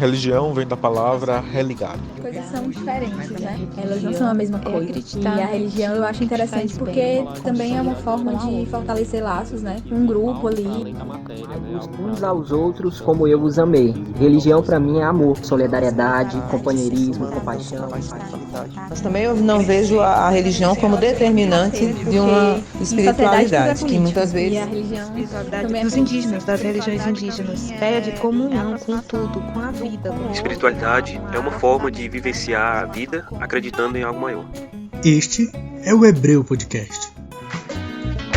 Religião vem da palavra religado. Coisas são diferentes, né? Elas não são a mesma coisa. E a religião eu acho interessante porque também é uma forma de fortalecer laços, né? Um grupo ali. Uns aos outros como eu os amei. Religião para mim é amor, solidariedade, companheirismo, compaixão. Mas também eu não vejo a religião como determinante de uma espiritualidade, que muitas vezes... E a religião também dos indígenas, das religiões indígenas, pede comunhão com tudo, com a vida. Espiritualidade é uma forma de vivenciar a vida acreditando em algo maior. Este é o Hebreu Podcast.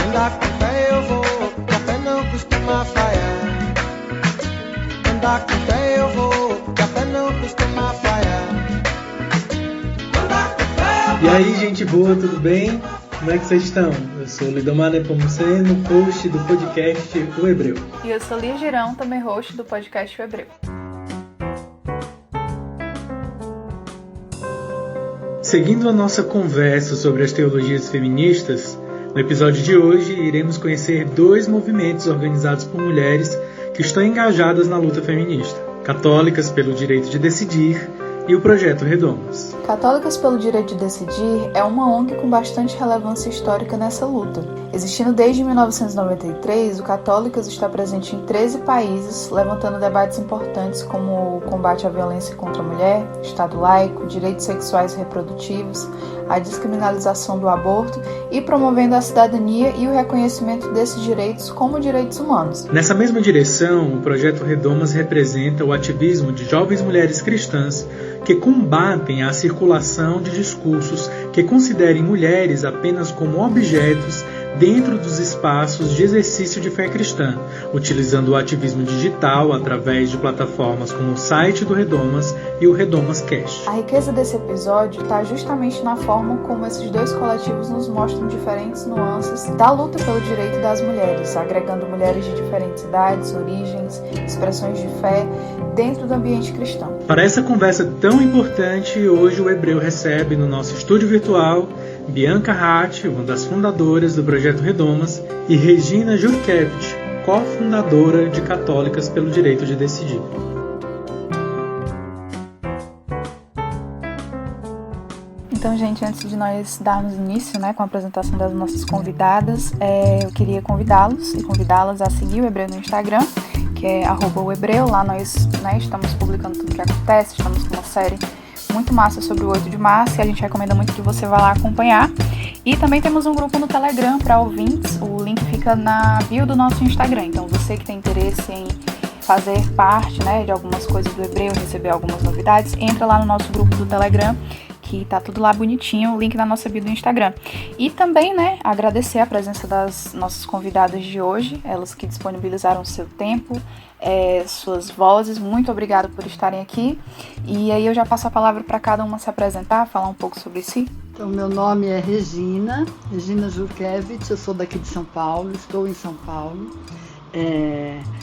Andar com fé eu vou, café não costuma falhar. Andar com fé eu vou, café não costuma falhar. Andar com fé eu vou. E aí, gente boa, tudo bem? Como é que vocês estão? Eu sou Lidomar Nepomuceno, host do podcast O Hebreu. E eu sou Lia Girão, também host do podcast O Hebreu. Seguindo a nossa conversa sobre as teologias feministas, no episódio de hoje iremos conhecer dois movimentos organizados por mulheres que estão engajadas na luta feminista: Católicas pelo Direito de Decidir e o Projeto Redomas. Católicas pelo Direito de Decidir é uma ONG com bastante relevância histórica nessa luta. Existindo desde 1993, o Católicas está presente em 13 países, levantando debates importantes como o combate à violência contra a mulher, Estado laico, direitos sexuais e reprodutivos, a descriminalização do aborto e promovendo a cidadania e o reconhecimento desses direitos como direitos humanos. Nessa mesma direção, o Projeto Redomas representa o ativismo de jovens mulheres cristãs que combatem a circulação de discursos que considerem mulheres apenas como objetos dentro dos espaços de exercício de fé cristã, utilizando o ativismo digital através de plataformas como o site do Redomas e o Redomas Cash. A riqueza desse episódio está justamente na forma como esses dois coletivos nos mostram diferentes nuances da luta pelo direito das mulheres, agregando mulheres de diferentes idades, origens, expressões de fé dentro do ambiente cristão. Para essa conversa tão importante, hoje o Hebreu recebe no nosso estúdio virtual Bianca Hatt, uma das fundadoras do Projeto Redomas, e Regina Jurkevich, cofundadora de Católicas pelo Direito de Decidir. Então, gente, antes de nós darmos início, com a apresentação das nossas convidadas, eu queria convidá-los e convidá-las a seguir o Hebreu no Instagram, que é @ohebreu. Lá nós estamos publicando tudo o que acontece, estamos com uma série muito massa sobre o 8 de março e a gente recomenda muito que você vá lá acompanhar. E também temos um grupo no Telegram para ouvintes, o link fica na bio do nosso Instagram. Então você que tem interesse em fazer parte de algumas coisas do Hebreu, receber algumas novidades, entra lá no nosso grupo do Telegram, que tá tudo lá bonitinho, o link na nossa bio do Instagram. E também, agradecer a presença das nossas convidadas de hoje, elas que disponibilizaram seu tempo, suas vozes. Muito obrigada por estarem aqui. E aí eu já passo a palavra para cada uma se apresentar, falar um pouco sobre si. Então, meu nome é Regina Jurkevich, eu sou daqui de São Paulo, estou em São Paulo.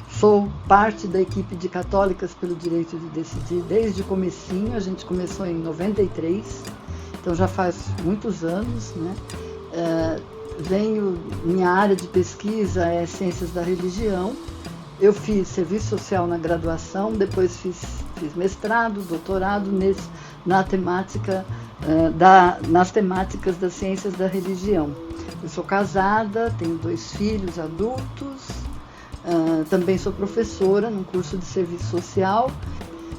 Sou parte da equipe de Católicas pelo Direito de Decidir desde o comecinho. A gente começou em 93, então já faz muitos anos, minha área de pesquisa é Ciências da Religião. Eu fiz serviço social na graduação, depois fiz mestrado, doutorado nas temáticas das ciências da religião. Eu sou casada, tenho 2 filhos adultos. Também sou professora num curso de serviço social.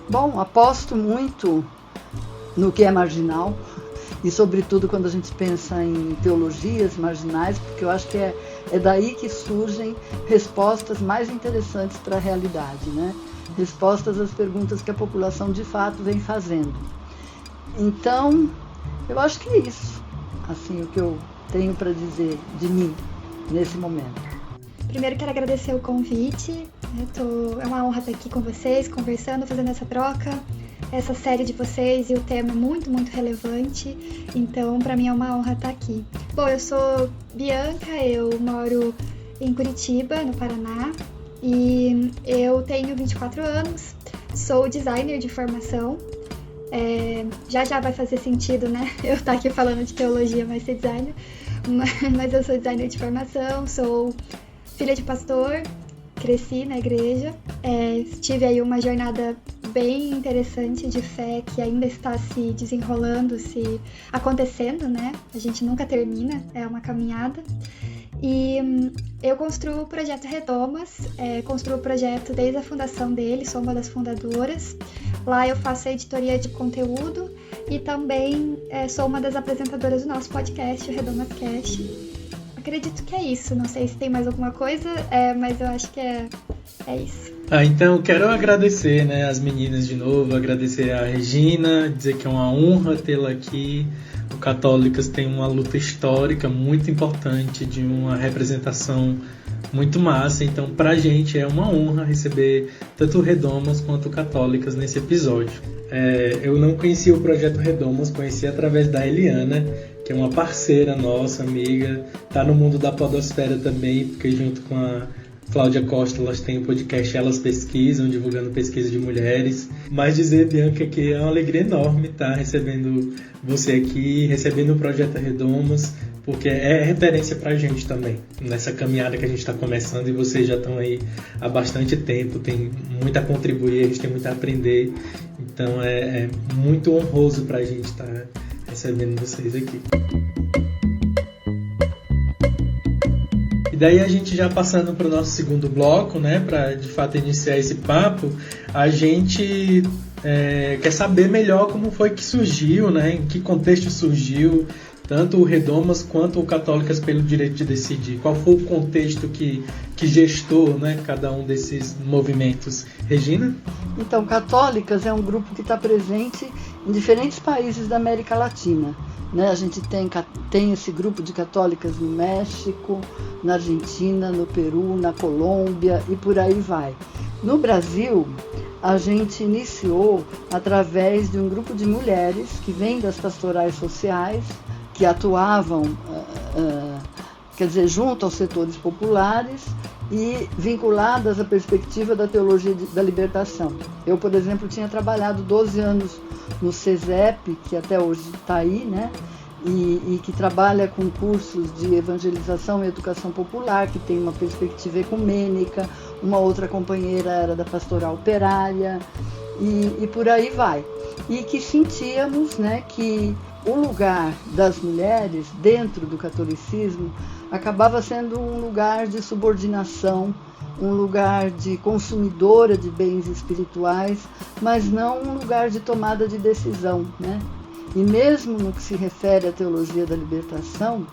Bom, aposto muito no que é marginal e, sobretudo, quando a gente pensa em teologias marginais, porque eu acho que é daí que surgem respostas mais interessantes para a realidade, respostas às perguntas que a população de fato vem fazendo. Então, eu acho que é isso, o que eu tenho para dizer de mim nesse momento. Primeiro quero agradecer o convite, é uma honra estar aqui com vocês, conversando, fazendo essa troca. Essa série de vocês e o tema é muito, muito relevante, então para mim é uma honra estar aqui. Bom, eu sou Bianca, eu moro em Curitiba, no Paraná, e eu tenho 24 anos, sou designer de formação. Já vai fazer sentido, eu estar aqui falando de teologia, mas ser designer, mas eu sou designer de formação, sou filha de pastor, cresci na igreja, tive aí uma jornada bem interessante de fé que ainda está se desenrolando, se acontecendo, né? A gente nunca termina, é uma caminhada. E eu construo o Projeto Redomas, construo o projeto desde a fundação dele, sou uma das fundadoras. Lá eu faço a editoria de conteúdo e também sou uma das apresentadoras do nosso podcast, o Redomas Cast. Acredito que é isso, não sei se tem mais alguma coisa, mas eu acho que é isso. Então quero agradecer, né, as meninas de novo, agradecer a Regina, dizer que é uma honra tê-la aqui. O Católicas tem uma luta histórica muito importante, de uma representação muito massa, então pra gente é uma honra receber tanto o Redomas quanto o Católicas nesse episódio. Eu não conhecia o Projeto Redomas, conheci através da Eliana, que é uma parceira nossa, amiga, tá no mundo da podosfera também, porque junto com a Cláudia Costa, elas têm o podcast Elas Pesquisam, divulgando pesquisa de mulheres. Mas dizer, Bianca, que é uma alegria enorme estar recebendo você aqui, recebendo o Projeto Redomas, porque é referência pra gente também, nessa caminhada que a gente está começando, e vocês já estão aí há bastante tempo, tem muito a contribuir, a gente tem muito a aprender, então é muito honroso pra gente estar recebendo vocês aqui. E daí a gente já passando para o nosso segundo bloco, né, para de fato iniciar esse papo, a gente quer saber melhor como foi que surgiu, né, em que contexto surgiu, tanto o Redomas quanto o Católicas pelo Direito de Decidir. Qual foi o contexto que gestou, né, cada um desses movimentos? Regina? Então, Católicas é um grupo que está presente em diferentes países da América Latina. Né? A gente tem esse grupo de católicas no México, na Argentina, no Peru, na Colômbia e por aí vai. No Brasil, a gente iniciou através de um grupo de mulheres que vêm das pastorais sociais, que atuavam, junto aos setores populares e vinculadas à perspectiva da teologia da libertação. Eu, por exemplo, tinha trabalhado 12 anos no CESEP, que até hoje está aí, né? E que trabalha com cursos de evangelização e educação popular, que tem uma perspectiva ecumênica. Uma outra companheira era da pastoral operária, e por aí vai. E que sentíamos, né, que o lugar das mulheres dentro do catolicismo acabava sendo um lugar de subordinação, um lugar de consumidora de bens espirituais, mas não um lugar de tomada de decisão, né? E mesmo no que se refere à teologia da libertação,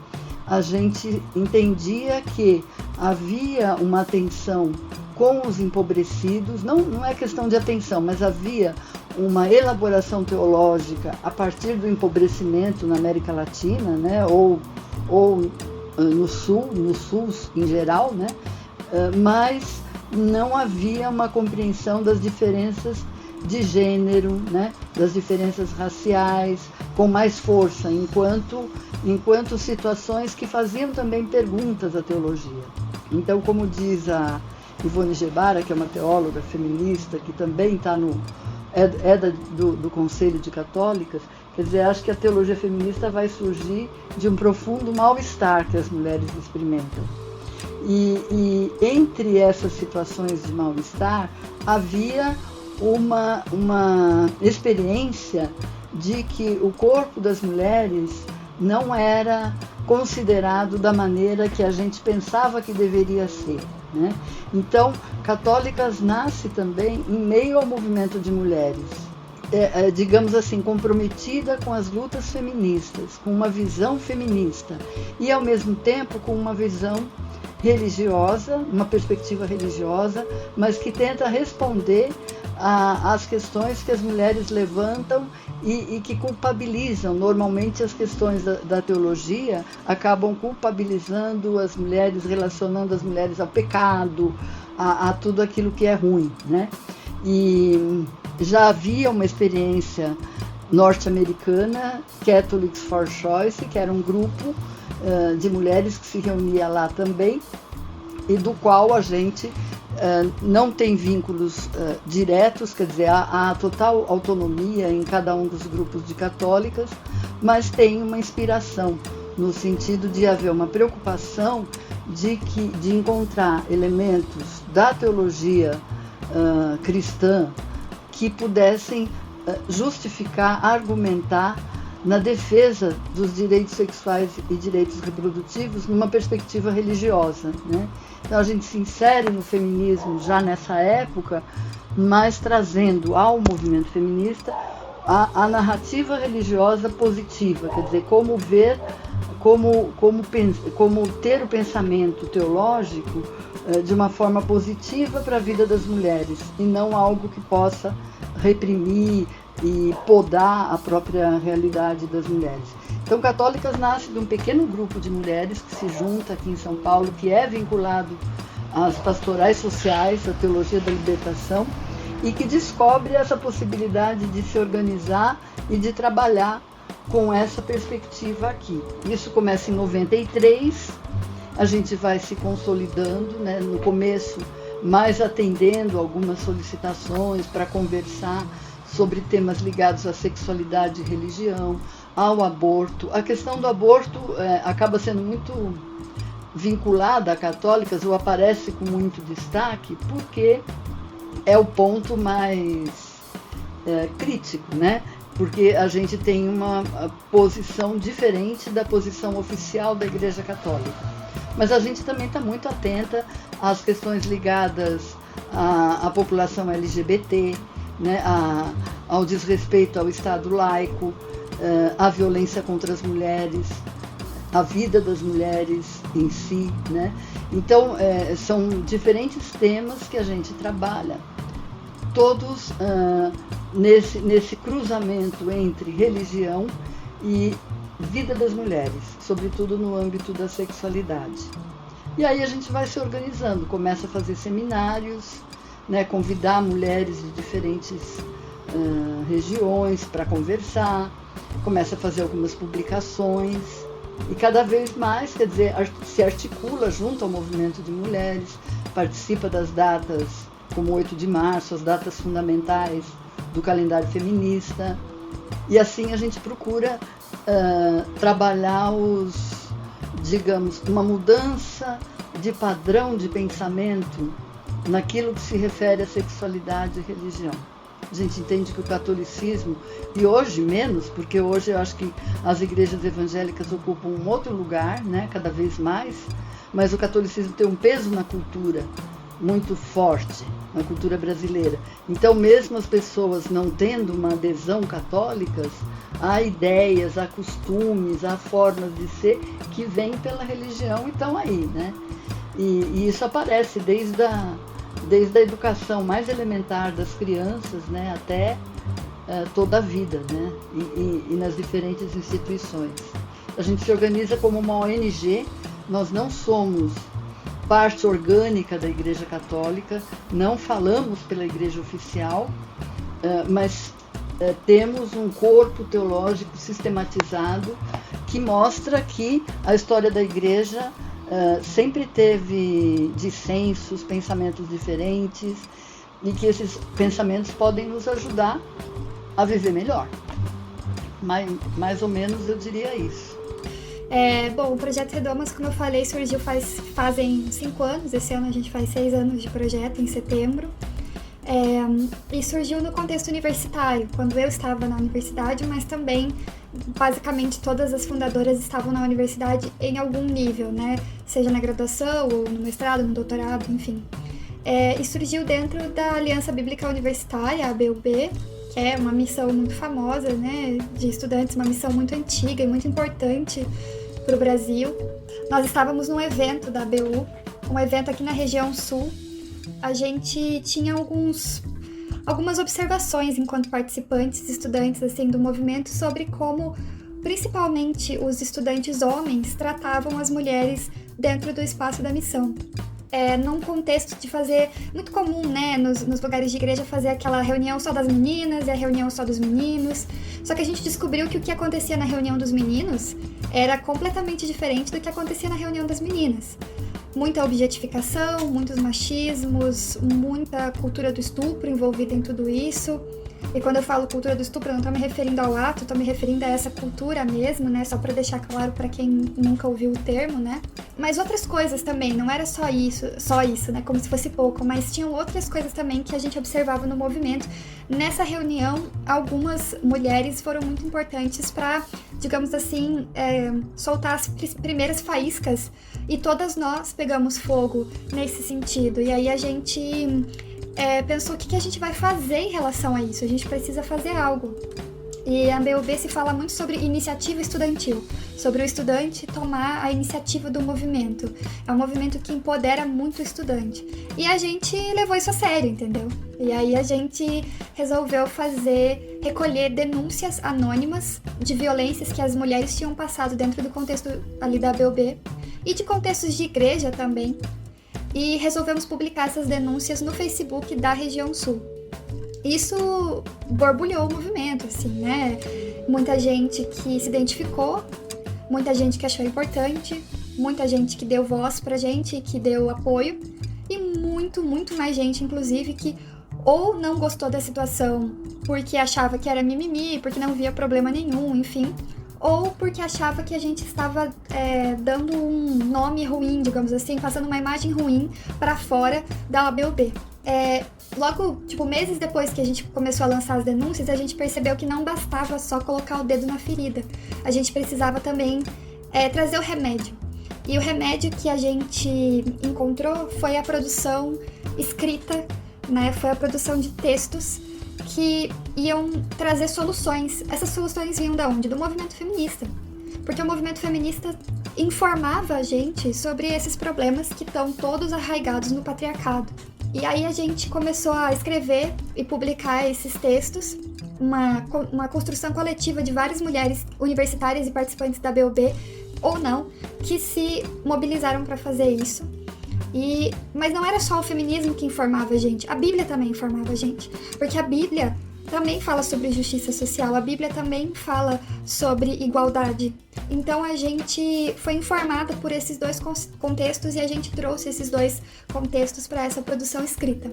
a gente entendia que havia uma atenção com os empobrecidos, não é questão de atenção, mas havia uma elaboração teológica a partir do empobrecimento na América Latina, né, ou no Sul em geral, né, mas não havia uma compreensão das diferenças de gênero, né, das diferenças raciais, com mais força, enquanto situações que faziam também perguntas à teologia. Então, como diz a Ivone Gebara, que é uma teóloga feminista, que também está do Conselho de Católicas, quer dizer, acho que a teologia feminista vai surgir de um profundo mal-estar que as mulheres experimentam. E entre essas situações de mal-estar, havia uma experiência de que o corpo das mulheres não era considerado da maneira que a gente pensava que deveria ser, né? Então, Católicas nasce também em meio ao movimento de mulheres, digamos assim, comprometida com as lutas feministas, com uma visão feminista e, ao mesmo tempo, com uma visão religiosa, uma perspectiva religiosa, mas que tenta responder às questões que as mulheres levantam e que culpabilizam. Normalmente as questões da teologia acabam culpabilizando as mulheres, relacionando as mulheres ao pecado, a tudo aquilo que é ruim, né? E já havia uma experiência norte-americana, Catholics for Choice, que era um grupo de mulheres que se reunia lá também, e do qual a gente não tem vínculos diretos, quer dizer, há total autonomia em cada um dos grupos de católicas, mas tem uma inspiração, no sentido de haver uma preocupação de encontrar elementos da teologia cristã que pudessem justificar, argumentar na defesa dos direitos sexuais e direitos reprodutivos numa perspectiva religiosa, né? Então a gente se insere no feminismo já nessa época, mas trazendo ao movimento feminista a narrativa religiosa positiva, quer dizer, como ver, como ter o pensamento teológico de uma forma positiva para a vida das mulheres e não algo que possa reprimir e podar a própria realidade das mulheres. Então, Católicas nasce de um pequeno grupo de mulheres que se junta aqui em São Paulo, que é vinculado às pastorais sociais, à teologia da libertação, e que descobre essa possibilidade de se organizar e de trabalhar com essa perspectiva aqui. Isso começa em 93, a gente vai se consolidando, né, no começo mais atendendo algumas solicitações para conversar sobre temas ligados à sexualidade e religião, ao aborto. A questão do aborto acaba sendo muito vinculada a católicas, ou aparece com muito destaque, porque é o ponto mais crítico, né? Porque a gente tem uma posição diferente da posição oficial da Igreja Católica. Mas a gente também está muito atenta às questões ligadas à população LGBT, né? Ao desrespeito ao Estado laico, à violência contra as mulheres, à vida das mulheres em si, né? Então, são diferentes temas que a gente trabalha, todos nesse cruzamento entre religião e vida das mulheres, sobretudo no âmbito da sexualidade. E aí a gente vai se organizando, começa a fazer seminários, né, convidar mulheres de diferentes regiões para conversar, começa a fazer algumas publicações e cada vez mais, quer dizer, se articula junto ao movimento de mulheres, participa das datas como 8 de março, as datas fundamentais do calendário feminista, e assim a gente procura trabalhar digamos, uma mudança de padrão de pensamento naquilo que se refere à sexualidade e religião. A gente entende que o catolicismo, e hoje menos, porque hoje eu acho que as igrejas evangélicas ocupam um outro lugar, né, cada vez mais, mas o catolicismo tem um peso na cultura muito forte, na cultura brasileira. Então, mesmo as pessoas não tendo uma adesão católica, há ideias, há costumes, há formas de ser que vêm pela religião e estão aí, né? E isso aparece desde a educação mais elementar das crianças, né, até toda a vida, né, e nas diferentes instituições. A gente se organiza como uma ONG, nós não somos parte orgânica da Igreja Católica, não falamos pela Igreja Oficial, mas temos um corpo teológico sistematizado que mostra que a história da Igreja sempre teve dissensos, pensamentos diferentes, e que esses pensamentos podem nos ajudar a viver melhor. Mais ou menos eu diria isso. Bom, o Projeto Redomas, como eu falei, surgiu fazem 5 anos. Esse ano a gente faz 6 anos de projeto, em setembro. E surgiu no contexto universitário, quando eu estava na universidade, mas também, basicamente, todas as fundadoras estavam na universidade em algum nível, né? Seja na graduação, ou no mestrado, no doutorado, enfim. E surgiu dentro da Aliança Bíblica Universitária, a ABUB, que é uma missão muito famosa, né, de estudantes, uma missão muito antiga e muito importante para o Brasil. Nós estávamos num evento da ABU, um evento aqui na região sul. A gente tinha algumas observações enquanto participantes, estudantes assim, do movimento, sobre como, principalmente, os estudantes homens tratavam as mulheres dentro do espaço da missão. Num contexto de fazer, muito comum, né, nos lugares de igreja, fazer aquela reunião só das meninas e a reunião só dos meninos. Só que a gente descobriu que o que acontecia na reunião dos meninos era completamente diferente do que acontecia na reunião das meninas. Muita objetificação, muitos machismos, muita cultura do estupro envolvida em tudo isso. E quando eu falo cultura do estupro, eu não tô me referindo ao ato, tô me referindo a essa cultura mesmo, né? Só pra deixar claro pra quem nunca ouviu o termo, né? Mas outras coisas também, não era só isso, né? Como se fosse pouco, mas tinham outras coisas também que a gente observava no movimento. Nessa reunião, algumas mulheres foram muito importantes pra, digamos assim, soltar as primeiras faíscas, e todas nós pegamos fogo nesse sentido. E aí a gente pensou o que a gente vai fazer em relação a isso. A gente precisa fazer algo. E a BUB se fala muito sobre iniciativa estudantil, sobre o estudante tomar a iniciativa do movimento. É um movimento que empodera muito o estudante. E a gente levou isso a sério, entendeu? E aí a gente resolveu recolher denúncias anônimas de violências que as mulheres tinham passado dentro do contexto ali da BUB e de contextos de igreja também. E resolvemos publicar essas denúncias no Facebook da região sul. Isso borbulhou o movimento, assim, né? Muita gente que se identificou, muita gente que achou importante, muita gente que deu voz pra gente, que deu apoio, e muito mais gente, inclusive, que ou não gostou da situação porque achava que era mimimi, porque não via problema nenhum, enfim, ou porque achava que a gente estava dando um nome ruim, digamos assim, passando uma imagem ruim para fora da ABUB. Logo, meses depois que a gente começou a lançar as denúncias, a gente percebeu que não bastava só colocar o dedo na ferida. A gente precisava também trazer o remédio. E o remédio que a gente encontrou foi a produção escrita, né? Foi a produção de textos que iam trazer soluções. Essas soluções vinham de onde? Do movimento feminista. Porque o movimento feminista informava a gente sobre esses problemas que estão todos arraigados no patriarcado. E aí a gente começou a escrever e publicar esses textos, uma construção coletiva de várias mulheres universitárias e participantes da BUB, ou não, que se mobilizaram para fazer isso. Mas não era só o feminismo que informava a gente, a Bíblia também informava a gente, porque a Bíblia também fala sobre justiça social, a Bíblia também fala sobre igualdade. Então a gente foi informada por esses dois contextos e a gente trouxe esses dois contextos para essa produção escrita.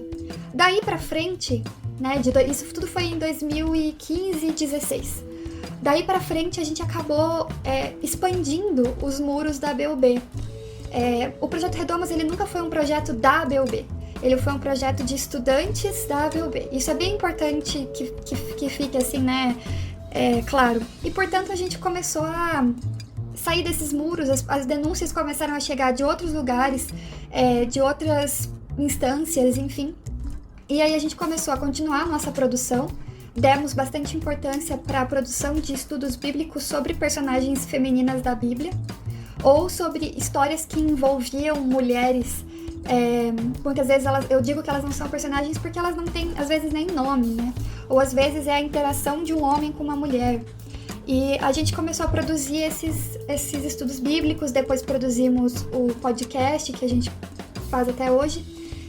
Daí para frente, né, isso tudo foi em 2015 e 2016. Daí para frente a gente acabou expandindo os muros da BUB. O Projeto Redomas ele nunca foi um projeto da ABUB, ele foi um projeto de estudantes da ABUB. Isso é bem importante que fique assim, né, claro. E portanto a gente começou a sair desses muros, as denúncias começaram a chegar de outros lugares, de outras instâncias, enfim. E aí a gente começou a continuar a nossa produção, demos bastante importância para a produção de estudos bíblicos sobre personagens femininas da Bíblia, ou sobre histórias que envolviam mulheres. Muitas vezes eu digo que elas não são personagens porque elas não têm, às vezes, nem nome, né? Ou às vezes é a interação de um homem com uma mulher. E a gente começou a produzir esses estudos bíblicos, depois produzimos o podcast que a gente faz até hoje.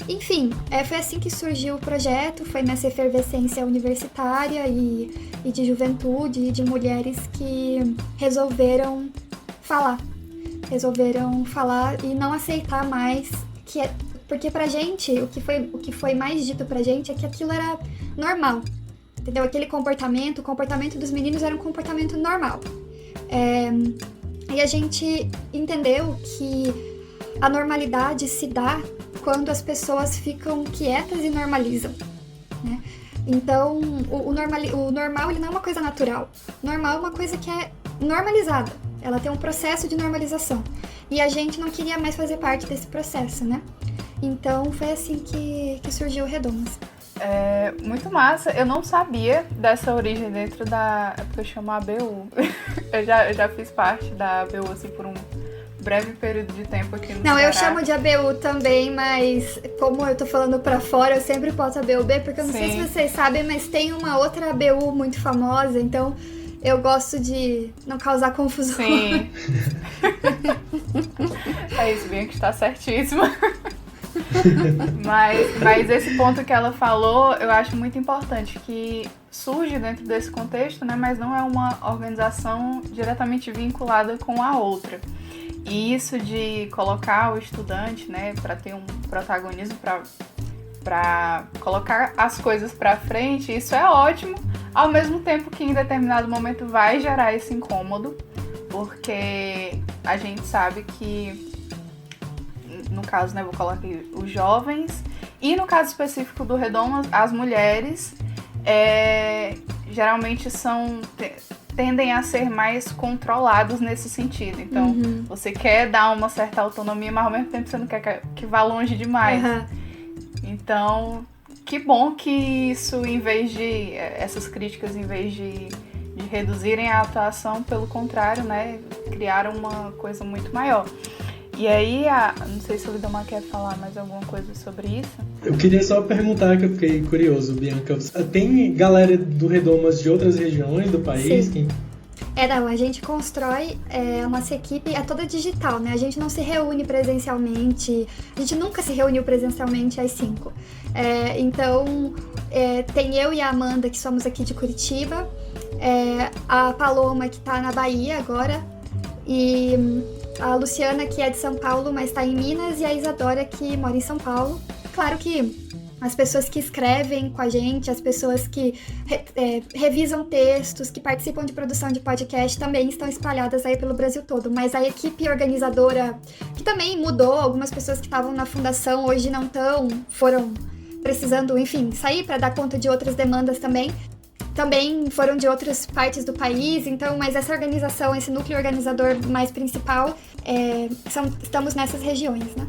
Enfim, foi assim que surgiu o projeto, foi nessa efervescência universitária e de juventude e de mulheres que resolveram falar e não aceitar mais porque pra gente, o que foi mais dito pra gente é que aquilo era normal, entendeu? Aquele comportamento, o comportamento dos meninos era um comportamento normal. E a gente entendeu que a normalidade se dá quando as pessoas ficam quietas e normalizam, né? Então, o normal ele não é uma coisa natural. O normal é uma coisa que é normalizada. Ela tem um processo de normalização. E a gente não queria mais fazer parte desse processo, né? Então, foi assim que surgiu o Redomas. Muito massa. Eu não sabia dessa origem dentro da... É porque eu chamo ABU. eu já fiz parte da ABU, assim, por um breve período de tempo aqui no Ceará. Eu chamo de ABU também, mas como eu tô falando pra fora, eu sempre boto ABUB, porque eu não sei se vocês sabem, mas tem uma outra ABU muito famosa, então eu gosto de não causar confusão. Sim. É isso, Bianca está certíssima. Mas esse ponto que ela falou, eu acho muito importante, que surge dentro desse contexto, né, mas não é uma organização diretamente vinculada com a outra. E isso de colocar o estudante, né, para ter um protagonismo, para para colocar as coisas para frente, isso é ótimo, ao mesmo tempo que em determinado momento vai gerar esse incômodo, porque a gente sabe que, no caso, né, vou colocar aqui os jovens, e no caso específico do Redomas, as mulheres geralmente tendem a ser mais controlados nesse sentido. Então, você quer dar uma certa autonomia, mas ao mesmo tempo você não quer que vá longe demais. Então, que bom que isso, essas críticas, em vez de reduzirem a atuação, pelo contrário, né, criaram uma coisa muito maior. E aí, não sei se o Lidomar quer falar mais alguma coisa sobre isso. Eu queria só perguntar, que eu fiquei curioso, Bianca. Tem galera do Redomas de outras regiões do país? Sim. A gente constrói a nossa equipe, é toda digital, né? A gente não se reúne presencialmente, a gente nunca se reuniu presencialmente às 5. Então, tem eu e a Amanda, que somos aqui de Curitiba, a Paloma, que tá na Bahia agora, e a Luciana, que é de São Paulo, mas está em Minas, e a Isadora, que mora em São Paulo. Claro que as pessoas que escrevem com a gente, as pessoas que revisam textos, que participam de produção de podcast, também estão espalhadas aí pelo Brasil todo. Mas a equipe organizadora, que também mudou, algumas pessoas que estavam na fundação hoje não estão, foram precisando, enfim, sair para dar conta de outras demandas também foram de outras partes do país, então, mas essa organização, esse núcleo organizador mais principal, estamos nessas regiões, né?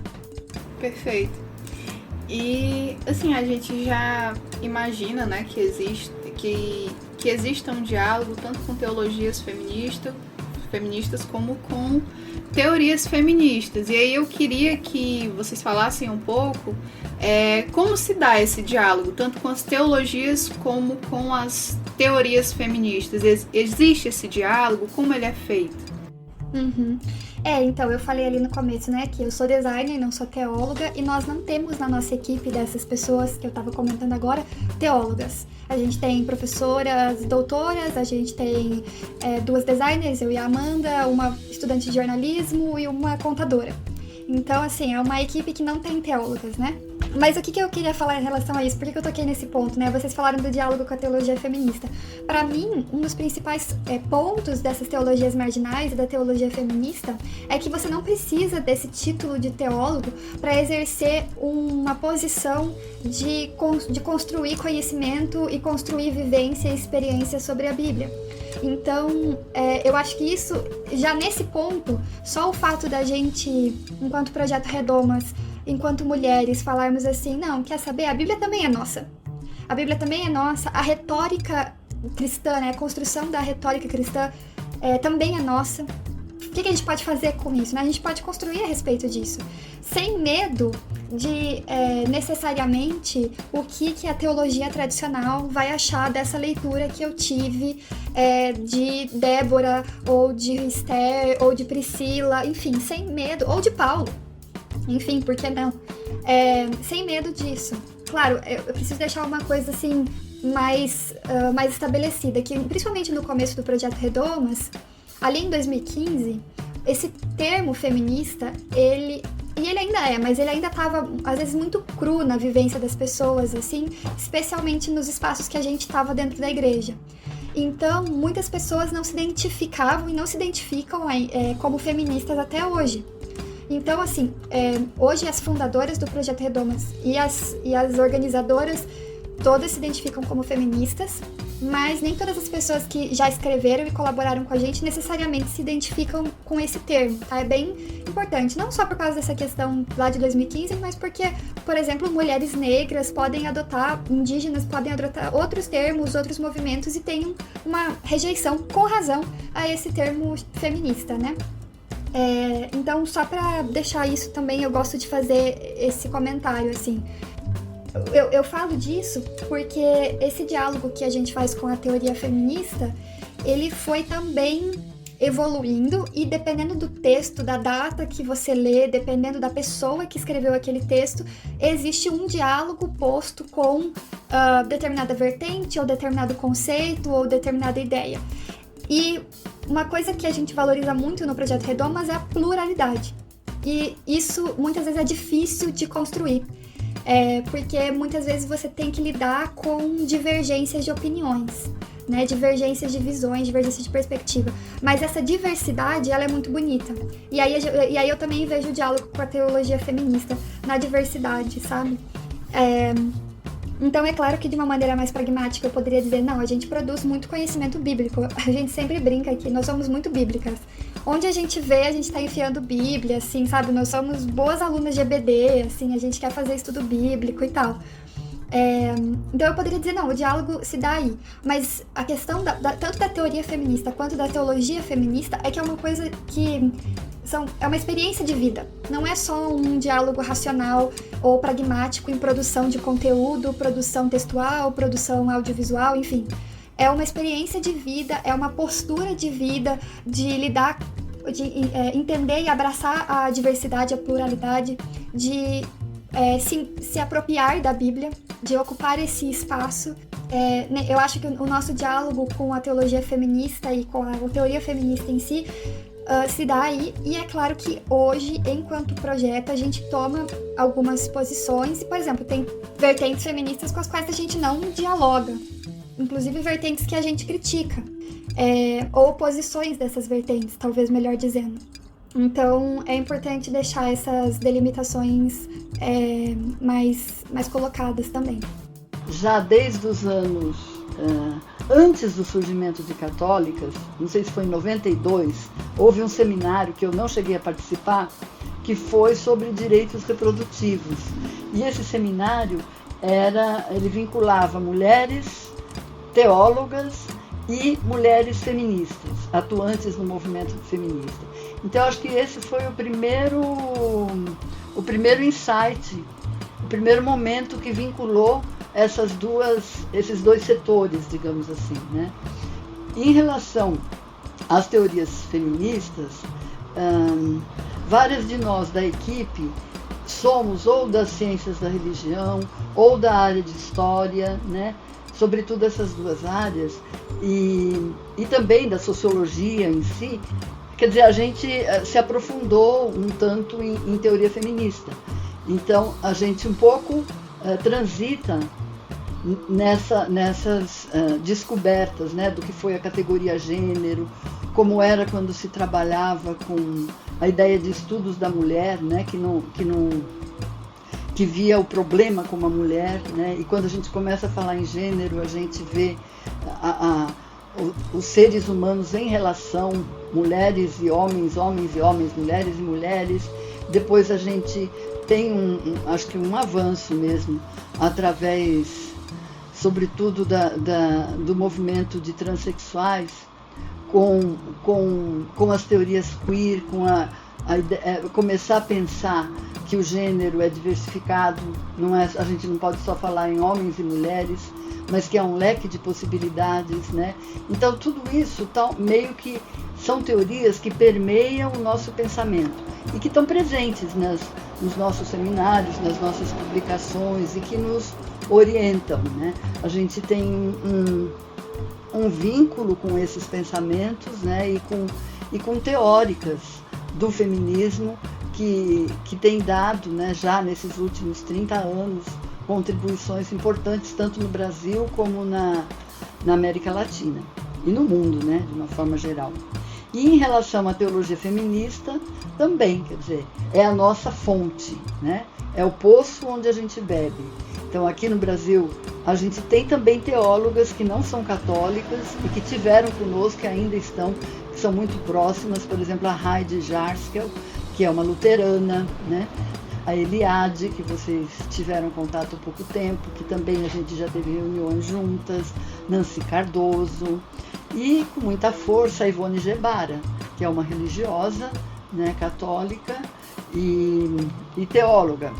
Perfeito. E, assim, a gente já imagina, né, que exista um diálogo tanto com teologias feministas como com teorias feministas. E aí eu queria que vocês falassem um pouco como se dá esse diálogo, tanto com as teologias como com as teorias feministas. Existe esse diálogo? Como ele é feito? Então, eu falei ali no começo, né, que eu sou designer, não sou teóloga, e nós não temos na nossa equipe dessas pessoas que eu tava comentando agora, teólogas. A gente tem professoras doutoras, a gente tem 2 designers, eu e a Amanda, uma estudante de jornalismo e uma contadora. Então, assim, é uma equipe que não tem teólogas, né? Mas o que eu queria falar em relação a isso? Por que eu toquei nesse ponto, né? Vocês falaram do diálogo com a teologia feminista. Para mim, um dos principais pontos dessas teologias marginais e da teologia feminista é que você não precisa desse título de teólogo para exercer uma posição de construir conhecimento e construir vivência e experiência sobre a Bíblia. Então, eu acho que isso, já nesse ponto, só o fato da gente, enquanto Projeto Redomas, enquanto mulheres, falarmos assim, não, quer saber? A Bíblia também é nossa. A Bíblia também é nossa. A retórica cristã, né? A construção da retórica cristã também é nossa. O que a gente pode fazer com isso, né? A gente pode construir a respeito disso, sem medo de necessariamente o que a teologia tradicional vai achar dessa leitura que eu tive de Débora, ou de Esther, ou de Priscila, enfim, sem medo, ou de Paulo. Enfim, por que não? Sem medo disso. Claro, eu preciso deixar uma coisa assim mais estabelecida, que principalmente no começo do Projeto Redomas, ali em 2015, esse termo feminista, ele ainda mas ele ainda estava, às vezes, muito cru na vivência das pessoas, assim, especialmente nos espaços que a gente estava dentro da igreja. Então, muitas pessoas não se identificavam e não se identificam como feministas até hoje. Então, assim, hoje as fundadoras do Projeto Redomas e as organizadoras todas se identificam como feministas, mas nem todas as pessoas que já escreveram e colaboraram com a gente necessariamente se identificam com esse termo, tá? É bem importante, não só por causa dessa questão lá de 2015, mas porque, por exemplo, mulheres negras podem adotar, indígenas podem adotar outros termos, outros movimentos e tem uma rejeição, com razão, a esse termo feminista, né? Então, só para deixar isso também, eu gosto de fazer esse comentário, assim. Eu falo disso porque esse diálogo que a gente faz com a teoria feminista, ele foi também evoluindo e dependendo do texto, da data que você lê, dependendo da pessoa que escreveu aquele texto, existe um diálogo posto com determinada vertente, ou determinado conceito, ou determinada ideia. E uma coisa que a gente valoriza muito no Projeto Redomas é a pluralidade. E isso muitas vezes é difícil de construir. porque muitas vezes você tem que lidar com divergências de opiniões, né? Divergências de visões, divergências de perspectiva. Mas essa diversidade, ela é muito bonita. E aí eu também vejo o diálogo com a teologia feminista na diversidade, sabe? Então é claro que de uma maneira mais pragmática eu poderia dizer, não, a gente produz muito conhecimento bíblico. A gente sempre brinca que nós somos muito bíblicas. Onde a gente vê, a gente tá enfiando Bíblia, assim, sabe? Nós somos boas alunas de EBD, assim, a gente quer fazer estudo bíblico e tal. Então eu poderia dizer, não, o diálogo se dá aí. Mas a questão tanto da teoria feminista quanto da teologia feminista é que é uma coisa que é uma experiência de vida. Não é só um diálogo racional ou pragmático em produção de conteúdo, produção textual, produção audiovisual, enfim. É uma experiência de vida, é uma postura de vida, de lidar, de entender e abraçar a diversidade, a pluralidade, de se apropriar da Bíblia, de ocupar esse espaço. Eu acho que o nosso diálogo com a teologia feminista e com a teoria feminista em si se dá aí, e é claro que hoje, enquanto projeto, a gente toma algumas posições, e, por exemplo, tem vertentes feministas com as quais a gente não dialoga, inclusive vertentes que a gente critica, ou posições dessas vertentes, talvez melhor dizendo. Então, é importante deixar essas delimitações mais colocadas também. Já desde os anos antes do surgimento de católicas, não sei se foi em 92, houve um seminário que eu não cheguei a participar, que foi sobre direitos reprodutivos. E esse seminário ele vinculava mulheres teólogas e mulheres feministas, atuantes no movimento feminista. Então, acho que esse foi o primeiro insight, o primeiro momento que vinculou esses dois setores, digamos assim, né? Em relação às teorias feministas, várias de nós da equipe somos ou das ciências da religião ou da área de história, né? Sobretudo essas duas áreas, e também da sociologia em si. Quer dizer, a gente se aprofundou um tanto em teoria feminista. Então, a gente um pouco transita nessas descobertas, né, do que foi a categoria gênero, como era quando se trabalhava com a ideia de estudos da mulher, né, que via o problema como a mulher, né, e quando a gente começa a falar em gênero, a gente vê os seres humanos em relação, mulheres e homens, homens e homens, mulheres e mulheres. Depois a gente tem acho que um avanço mesmo, através, sobretudo, do movimento de transexuais, com as teorias queer, com começar a pensar que o gênero é diversificado, a gente não pode só falar em homens e mulheres, mas que há um leque de possibilidades, né? Então, tudo isso meio que são teorias que permeiam o nosso pensamento e que estão presentes nos nossos seminários, nas nossas publicações e que nos orientam, né? A gente tem um vínculo com esses pensamentos, né? E com teóricas do feminismo que tem dado, né, já nesses últimos 30 anos, contribuições importantes tanto no Brasil como na América Latina e no mundo, né, de uma forma geral. E em relação à teologia feminista, também, quer dizer, é a nossa fonte, né? É o poço onde a gente bebe. Então, aqui no Brasil, a gente tem também teólogas que não são católicas e que tiveram conosco, que ainda estão, que são muito próximas, por exemplo, a Heidi Jarskel, que é uma luterana, né? A Eliade, que vocês tiveram contato há pouco tempo, que também a gente já teve reuniões juntas, Nancy Cardoso, e com muita força a Ivone Gebara, que é uma religiosa, né, católica e teóloga.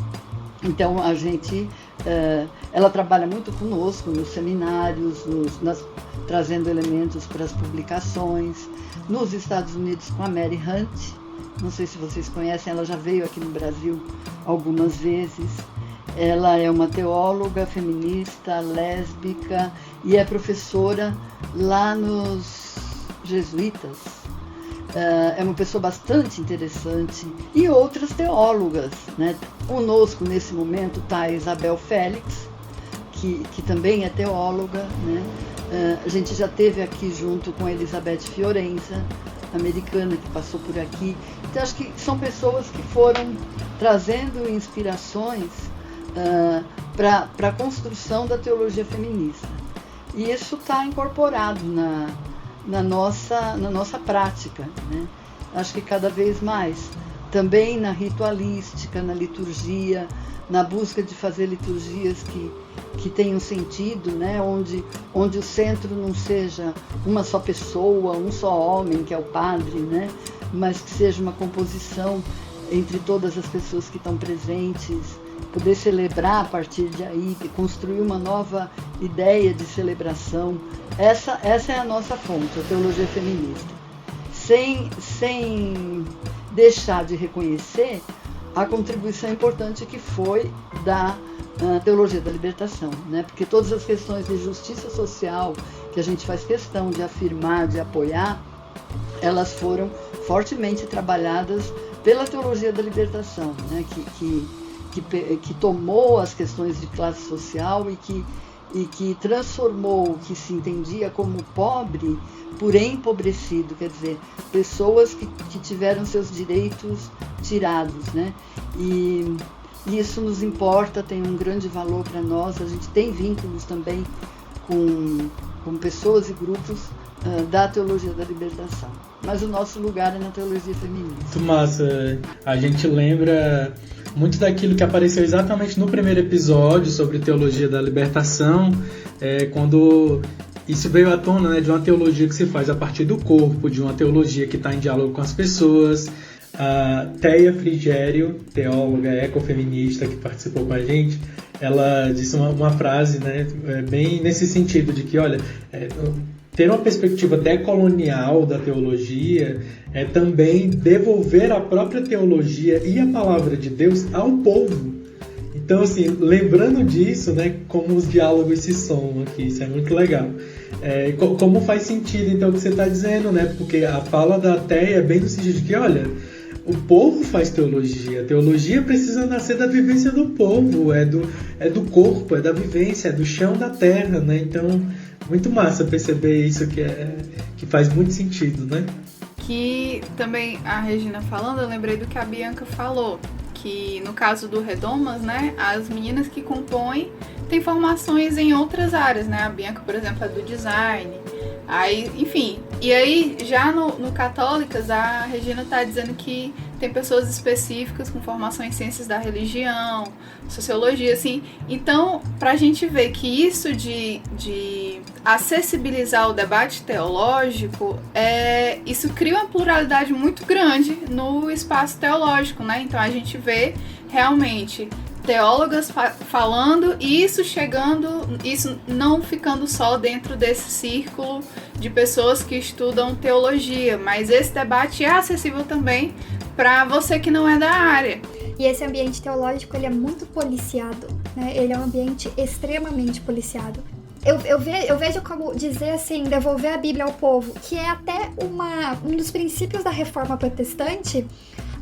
Então a gente, ela trabalha muito conosco nos seminários, trazendo elementos para as publicações. Nos Estados Unidos com a Mary Hunt, não sei se vocês conhecem, ela já veio aqui no Brasil algumas vezes. Ela é uma teóloga feminista, lésbica e é professora lá nos jesuítas. é uma pessoa bastante interessante, e outras teólogas, né? Conosco nesse momento está a Isabel Félix, que também é teóloga, né? A gente já teve aqui junto com a Elizabeth Fiorenza, americana, que passou por aqui. Então acho que são pessoas que foram trazendo inspirações para a construção da teologia feminista. E isso está incorporado na nossa prática, né? Acho que cada vez mais. Também na ritualística, na liturgia, na busca de fazer liturgias que tenham sentido, né? Onde o centro não seja uma só pessoa, um só homem, que é o padre, né? Mas que seja uma composição entre todas as pessoas que estão presentes, poder celebrar a partir de aí, construir uma nova ideia de celebração. Essa é a nossa fonte, a teologia feminista. Sem deixar de reconhecer a contribuição importante que foi da teologia da libertação, né? Porque todas as questões de justiça social que a gente faz questão de afirmar, de apoiar, elas foram fortemente trabalhadas pela teologia da libertação, né? Que tomou as questões de classe social e que transformou o que se entendia como pobre por empobrecido, quer dizer, pessoas que tiveram seus direitos tirados, né? E isso nos importa, tem um grande valor para nós. A gente tem vínculos também com pessoas e grupos da teologia da libertação. Mas o nosso lugar é na teologia feminista. Muito massa. A gente lembra muito daquilo que apareceu exatamente no primeiro episódio sobre teologia da libertação, quando isso veio à tona, né, de uma teologia que se faz a partir do corpo, de uma teologia que está em diálogo com as pessoas. A Theia Frigério, teóloga ecofeminista que participou com a gente, ela disse uma frase, né, bem nesse sentido de que, olha, ter uma perspectiva decolonial da teologia é também devolver a própria teologia e a palavra de Deus ao povo. Então, assim, lembrando disso, né, como os diálogos se somam aqui, isso é muito legal. Como faz sentido, então, o que você está dizendo, né? Porque a fala da Theia é bem no sentido de que, olha, o povo faz teologia. A teologia precisa nascer da vivência do povo, é do corpo, é da vivência, é do chão da terra, né? Então, muito massa perceber isso, que faz muito sentido, né? Que também a Regina falando, eu lembrei do que a Bianca falou, que no caso do Redomas, né, as meninas que compõem têm formações em outras áreas, né? A Bianca, por exemplo, é do design. Aí, enfim, e aí já no Católicas, a Regina está dizendo que tem pessoas específicas com formação em ciências da religião, sociologia, assim. Então, para a gente ver que isso de acessibilizar o debate teológico, isso cria uma pluralidade muito grande no espaço teológico, né? Então, a gente vê realmente teólogas falando e isso não ficando só dentro desse círculo de pessoas que estudam teologia, mas esse debate é acessível também para você que não é da área. E esse ambiente teológico, ele é muito policiado, né? Ele é um ambiente extremamente policiado. Eu vejo como dizer assim, devolver a Bíblia ao povo, que é até um dos princípios da reforma protestante,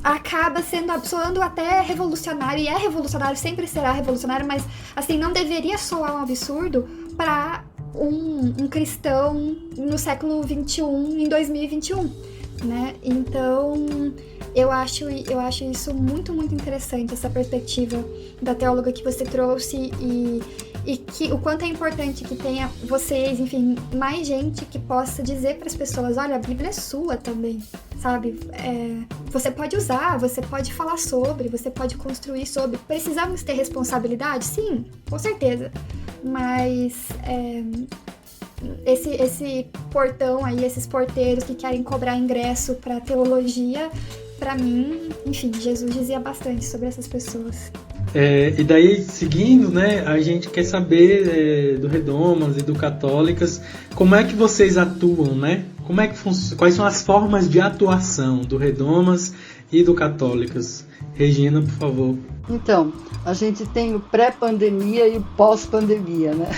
acaba soando até revolucionário, e é revolucionário, sempre será revolucionário, mas assim, não deveria soar um absurdo para um cristão no século XXI, em 2021, né? Então, eu acho isso muito, muito interessante, essa perspectiva da teóloga que você trouxe e que o quanto é importante que tenha vocês, enfim, mais gente que possa dizer para as pessoas, olha, a Bíblia é sua também, sabe? Você pode usar, você pode falar sobre, você pode construir sobre. Precisamos ter responsabilidade? Sim, com certeza. Mas esse portão aí, esses porteiros que querem cobrar ingresso para teologia, para mim, enfim, Jesus dizia bastante sobre essas pessoas. E daí, seguindo, né, a gente quer saber do Redomas e do Católicas, como é que vocês atuam, né? Como é que quais são as formas de atuação do Redomas e do Católicas? Regina, por favor. Então, a gente tem o pré-pandemia e o pós-pandemia, né?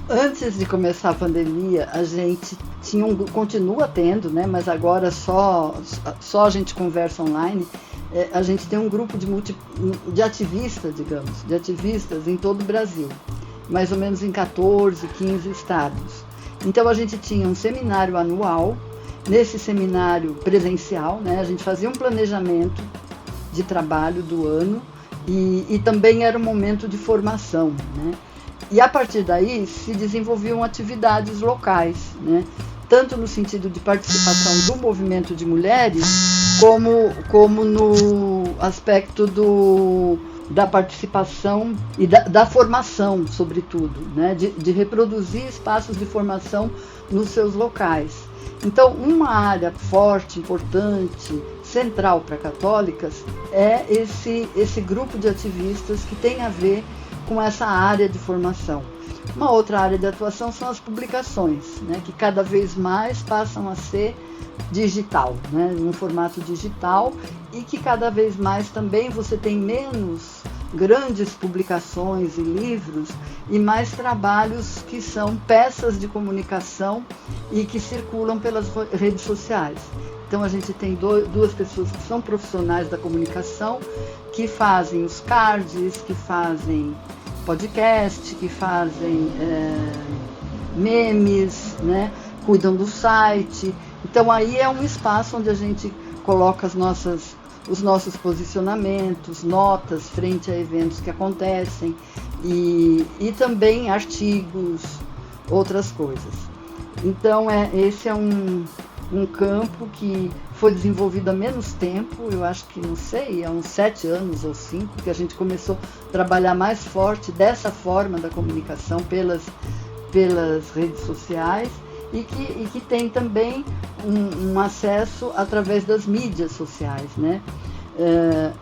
Antes de começar a pandemia, a gente continua tendo, né, mas agora só a gente conversa online. A gente tem um grupo de ativistas, digamos, de ativistas em todo o Brasil, mais ou menos em 14, 15 estados. Então a gente tinha um seminário anual. Nesse seminário presencial, né, a gente fazia um planejamento de trabalho do ano e também era um momento de formação, né? E a partir daí se desenvolviam atividades locais, né? Tanto no sentido de participação do movimento de mulheres, como no aspecto da participação e da formação, sobretudo, né? De reproduzir espaços de formação nos seus locais. Então, uma área forte, importante, central para católicas é esse grupo de ativistas que tem a ver com essa área de formação. Uma outra área de atuação são as publicações, né, que cada vez mais passam a ser digital, né, num formato digital, e que cada vez mais também você tem menos grandes publicações e livros e mais trabalhos que são peças de comunicação e que circulam pelas redes sociais. Então a gente tem duas pessoas que são profissionais da comunicação, que fazem os cards, que fazem podcast, que fazem memes, né? Cuidam do site. Então aí é um espaço onde a gente coloca os nossos posicionamentos, notas frente a eventos que acontecem e também artigos, outras coisas. Então esse é um campo que foi desenvolvido há menos tempo, eu acho que, não sei, há uns 7 anos ou 5, que a gente começou a trabalhar mais forte dessa forma da comunicação pelas redes sociais e que tem também um acesso através das mídias sociais, né?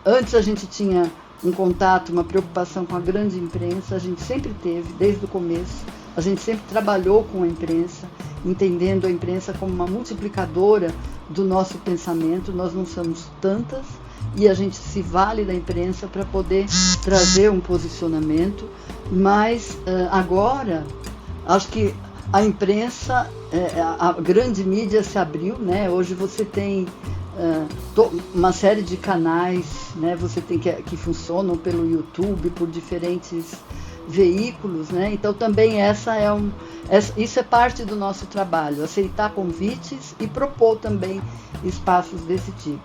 Antes a gente tinha um contato, uma preocupação com a grande imprensa, a gente sempre teve, desde o começo, a gente sempre trabalhou com a imprensa, entendendo a imprensa como uma multiplicadora do nosso pensamento. Nós não somos tantas e a gente se vale da imprensa para poder trazer um posicionamento, mas agora acho que a imprensa, a grande mídia se abriu, né? Hoje você tem uma série de canais, né? Você tem que funcionam pelo YouTube, por diferentes veículos, né? Então também isso é parte do nosso trabalho, aceitar convites e propor também espaços desse tipo.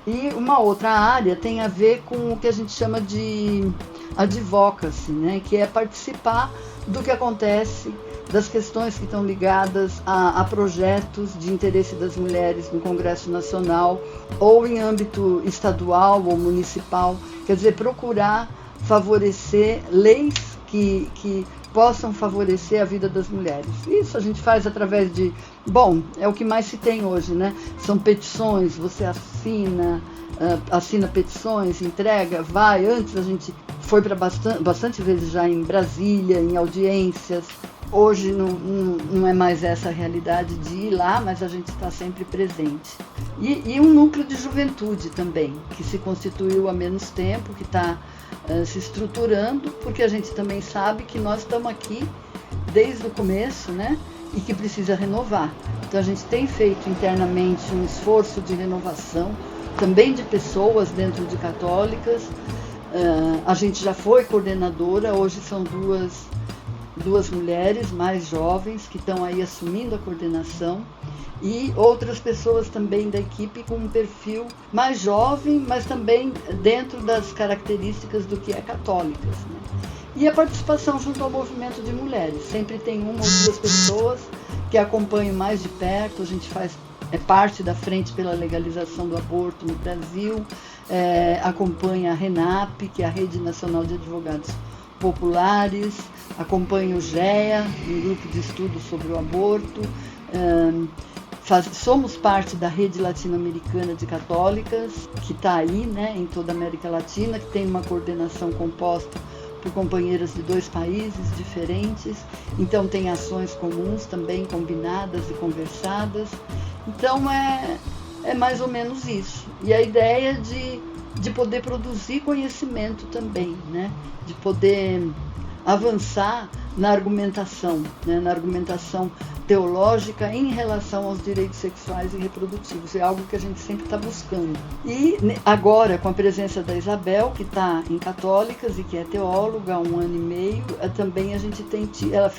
E uma outra área tem a ver com o que a gente chama de advocacy, né? Que é participar do que acontece, das questões que estão ligadas a projetos de interesse das mulheres no Congresso Nacional ou em âmbito estadual ou municipal. Quer dizer, procurar favorecer leis que possam favorecer a vida das mulheres. Isso a gente faz através de... Bom, é o que mais se tem hoje, né? São petições, você assina petições, entrega, vai. Antes a gente foi para bastante vezes já em Brasília, em audiências. Hoje não é mais essa a realidade de ir lá, mas a gente está sempre presente. E um núcleo de juventude também, que se constituiu há menos tempo, que está se estruturando, porque a gente também sabe que nós estamos aqui desde o começo, né? E que precisa renovar. Então a gente tem feito internamente um esforço de renovação, também de pessoas dentro de católicas. A gente já foi coordenadora, hoje são duas mulheres mais jovens que estão aí assumindo a coordenação e outras pessoas também da equipe com um perfil mais jovem, mas também dentro das características do que é católicas, né? E a participação junto ao movimento de mulheres. Sempre tem uma ou duas pessoas que acompanham mais de perto. A gente é parte da Frente pela Legalização do Aborto no Brasil, acompanha a RENAP, que é a Rede Nacional de Advogados Populares, acompanha o GEA, um grupo de estudos sobre o aborto. Somos parte da Rede Latino-Americana de Católicas, que está aí, né, em toda a América Latina, que tem uma coordenação composta por companheiras de 2 países diferentes. Então tem ações comuns também, combinadas e conversadas. Então é mais ou menos isso. E a ideia de poder produzir conhecimento também, né? De poder avançar na argumentação, né, na argumentação teológica em relação aos direitos sexuais e reprodutivos. É algo que a gente sempre está buscando. E agora, com a presença da Isabel, que está em Católicas e que é teóloga há 1 ano e meio, também a gente ela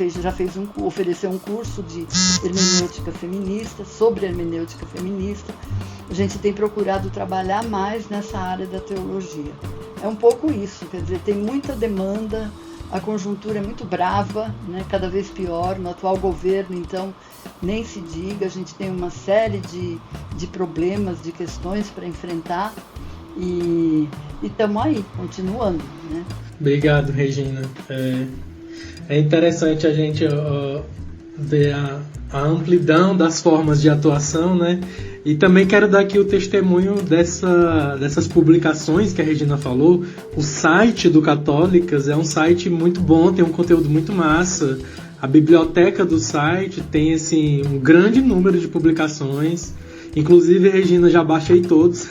ofereceu um curso de hermenêutica feminista, sobre hermenêutica feminista. A gente tem procurado trabalhar mais nessa área da teologia. É um pouco isso, quer dizer, tem muita demanda, a conjuntura é muito brava, né, cada vez pior, no atual governo, então, nem se diga, a gente tem uma série de problemas, de questões para enfrentar e estamos aí, continuando, né? Obrigado, Regina. É interessante a gente ver a amplidão das formas de atuação, né? E também quero dar aqui o testemunho dessas publicações que a Regina falou. O site do Católicas é um site muito bom, tem um conteúdo muito massa. A biblioteca do site tem assim, um grande número de publicações. Inclusive, Regina, já baixei todos.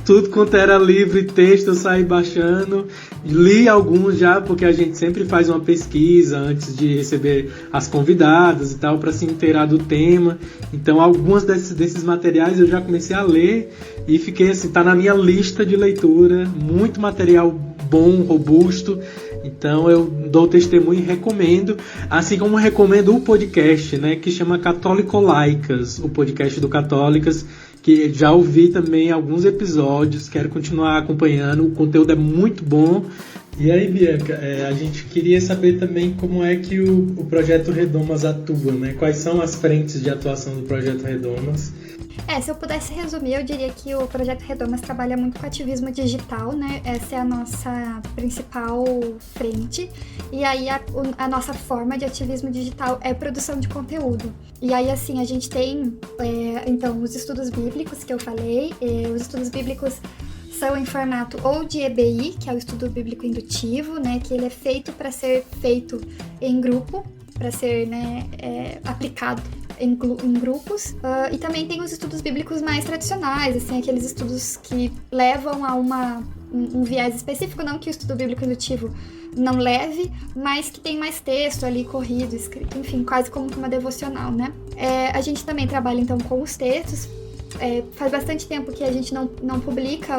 Tudo quanto era livro e texto eu saí baixando. Li alguns já, porque a gente sempre faz uma pesquisa antes de receber as convidadas e tal, para se inteirar do tema. Então, alguns desses materiais eu já comecei a ler e fiquei assim, tá na minha lista de leitura. Muito material bom, robusto. Então eu dou testemunho e recomendo, assim como recomendo o podcast, né, que chama Católico-Laicas, o podcast do Católicas, que já ouvi também alguns episódios, quero continuar acompanhando, o conteúdo é muito bom. E aí, Bianca, a gente queria saber também como é que o Projeto Redomas atua, né? Quais são as frentes de atuação do Projeto Redomas? Se eu pudesse resumir, eu diria que o Projeto Redomas trabalha muito com ativismo digital, né? Essa é a nossa principal frente. E aí a nossa forma de ativismo digital é produção de conteúdo. E aí, assim, a gente tem, então, os estudos bíblicos que eu falei. Os estudos bíblicos são em formato ou de EBI, que é o estudo bíblico indutivo, né? Que ele é feito para ser feito em grupo, para ser, né, aplicado em grupos, e também tem os estudos bíblicos mais tradicionais, assim, aqueles estudos que levam a um viés específico, não que o estudo bíblico indutivo não leve, mas que tem mais texto ali corrido, escrito, enfim, quase como uma devocional, né? A gente também trabalha então com os textos. Faz bastante tempo que a gente não publica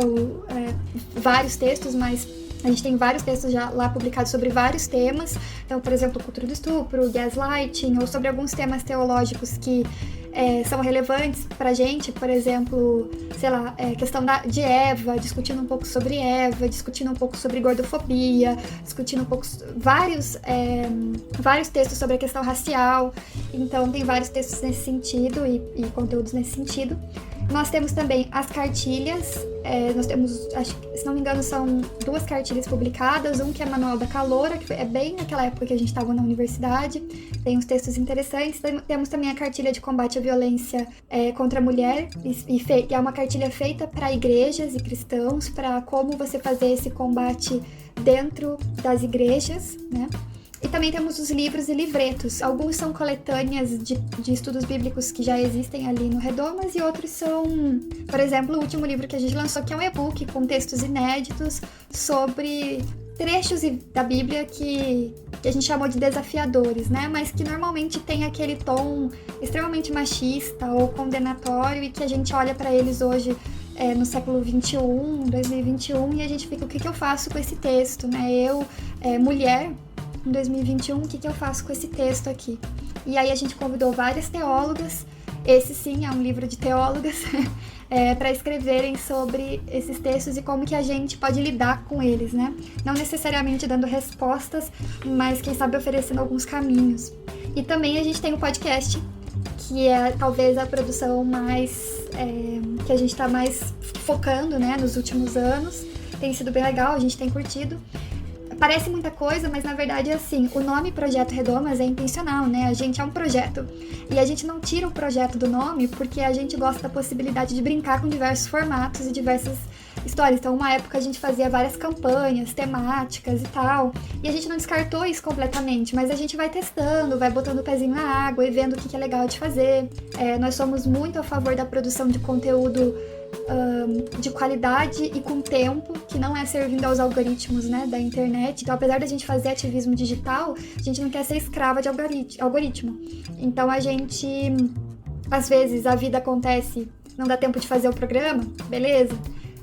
vários textos, mas a gente tem vários textos já lá publicados sobre vários temas. Então, por exemplo, cultura do estupro, gaslighting, ou sobre alguns temas teológicos que são relevantes pra gente. Por exemplo, sei lá, questão de Eva, discutindo um pouco sobre Eva, discutindo um pouco sobre gordofobia, discutindo um pouco vários textos sobre a questão racial. Então, tem vários textos nesse sentido e conteúdos nesse sentido. Nós temos também as cartilhas, nós temos, acho que, se não me engano, são 2 cartilhas publicadas, um que é Manual da Caloura, que é bem naquela época que a gente estava na universidade, tem uns textos interessantes. Temos também a cartilha de combate à violência contra a mulher, e é uma cartilha feita para igrejas e cristãos, para como você fazer esse combate dentro das igrejas, né? E também temos os livros e livretos. Alguns são coletâneas de estudos bíblicos que já existem ali no Redomas, e outros são, por exemplo, o último livro que a gente lançou, que é um e-book com textos inéditos sobre trechos da Bíblia que a gente chamou de desafiadores, né? Mas que normalmente tem aquele tom extremamente machista ou condenatório, e que a gente olha para eles hoje no século 2021, e a gente fica, o que eu faço com esse texto, né? Eu, mulher, em 2021, o que eu faço com esse texto aqui? E aí a gente convidou várias teólogas, esse sim é um livro de teólogas, para escreverem sobre esses textos e como que a gente pode lidar com eles, né? Não necessariamente dando respostas, mas quem sabe oferecendo alguns caminhos. E também a gente tem o podcast, que é talvez a produção mais que a gente está mais focando, né, nos últimos anos. Tem sido bem legal, a gente tem curtido. Parece muita coisa, mas na verdade é assim, o nome Projeto Redomas é intencional, né? A gente é um projeto. E a gente não tira o projeto do nome porque a gente gosta da possibilidade de brincar com diversos formatos e diversas histórias. Então, uma época a gente fazia várias campanhas temáticas e tal, e a gente não descartou isso completamente, mas a gente vai testando, vai botando o pezinho na água e vendo o que é legal de fazer. Nós somos muito a favor da produção de conteúdo de qualidade e com tempo, que não é servindo aos algoritmos, né, da internet. Então, apesar da gente fazer ativismo digital, a gente não quer ser escrava de algoritmo. Então, a gente, às vezes, a vida acontece, não dá tempo de fazer o programa, beleza?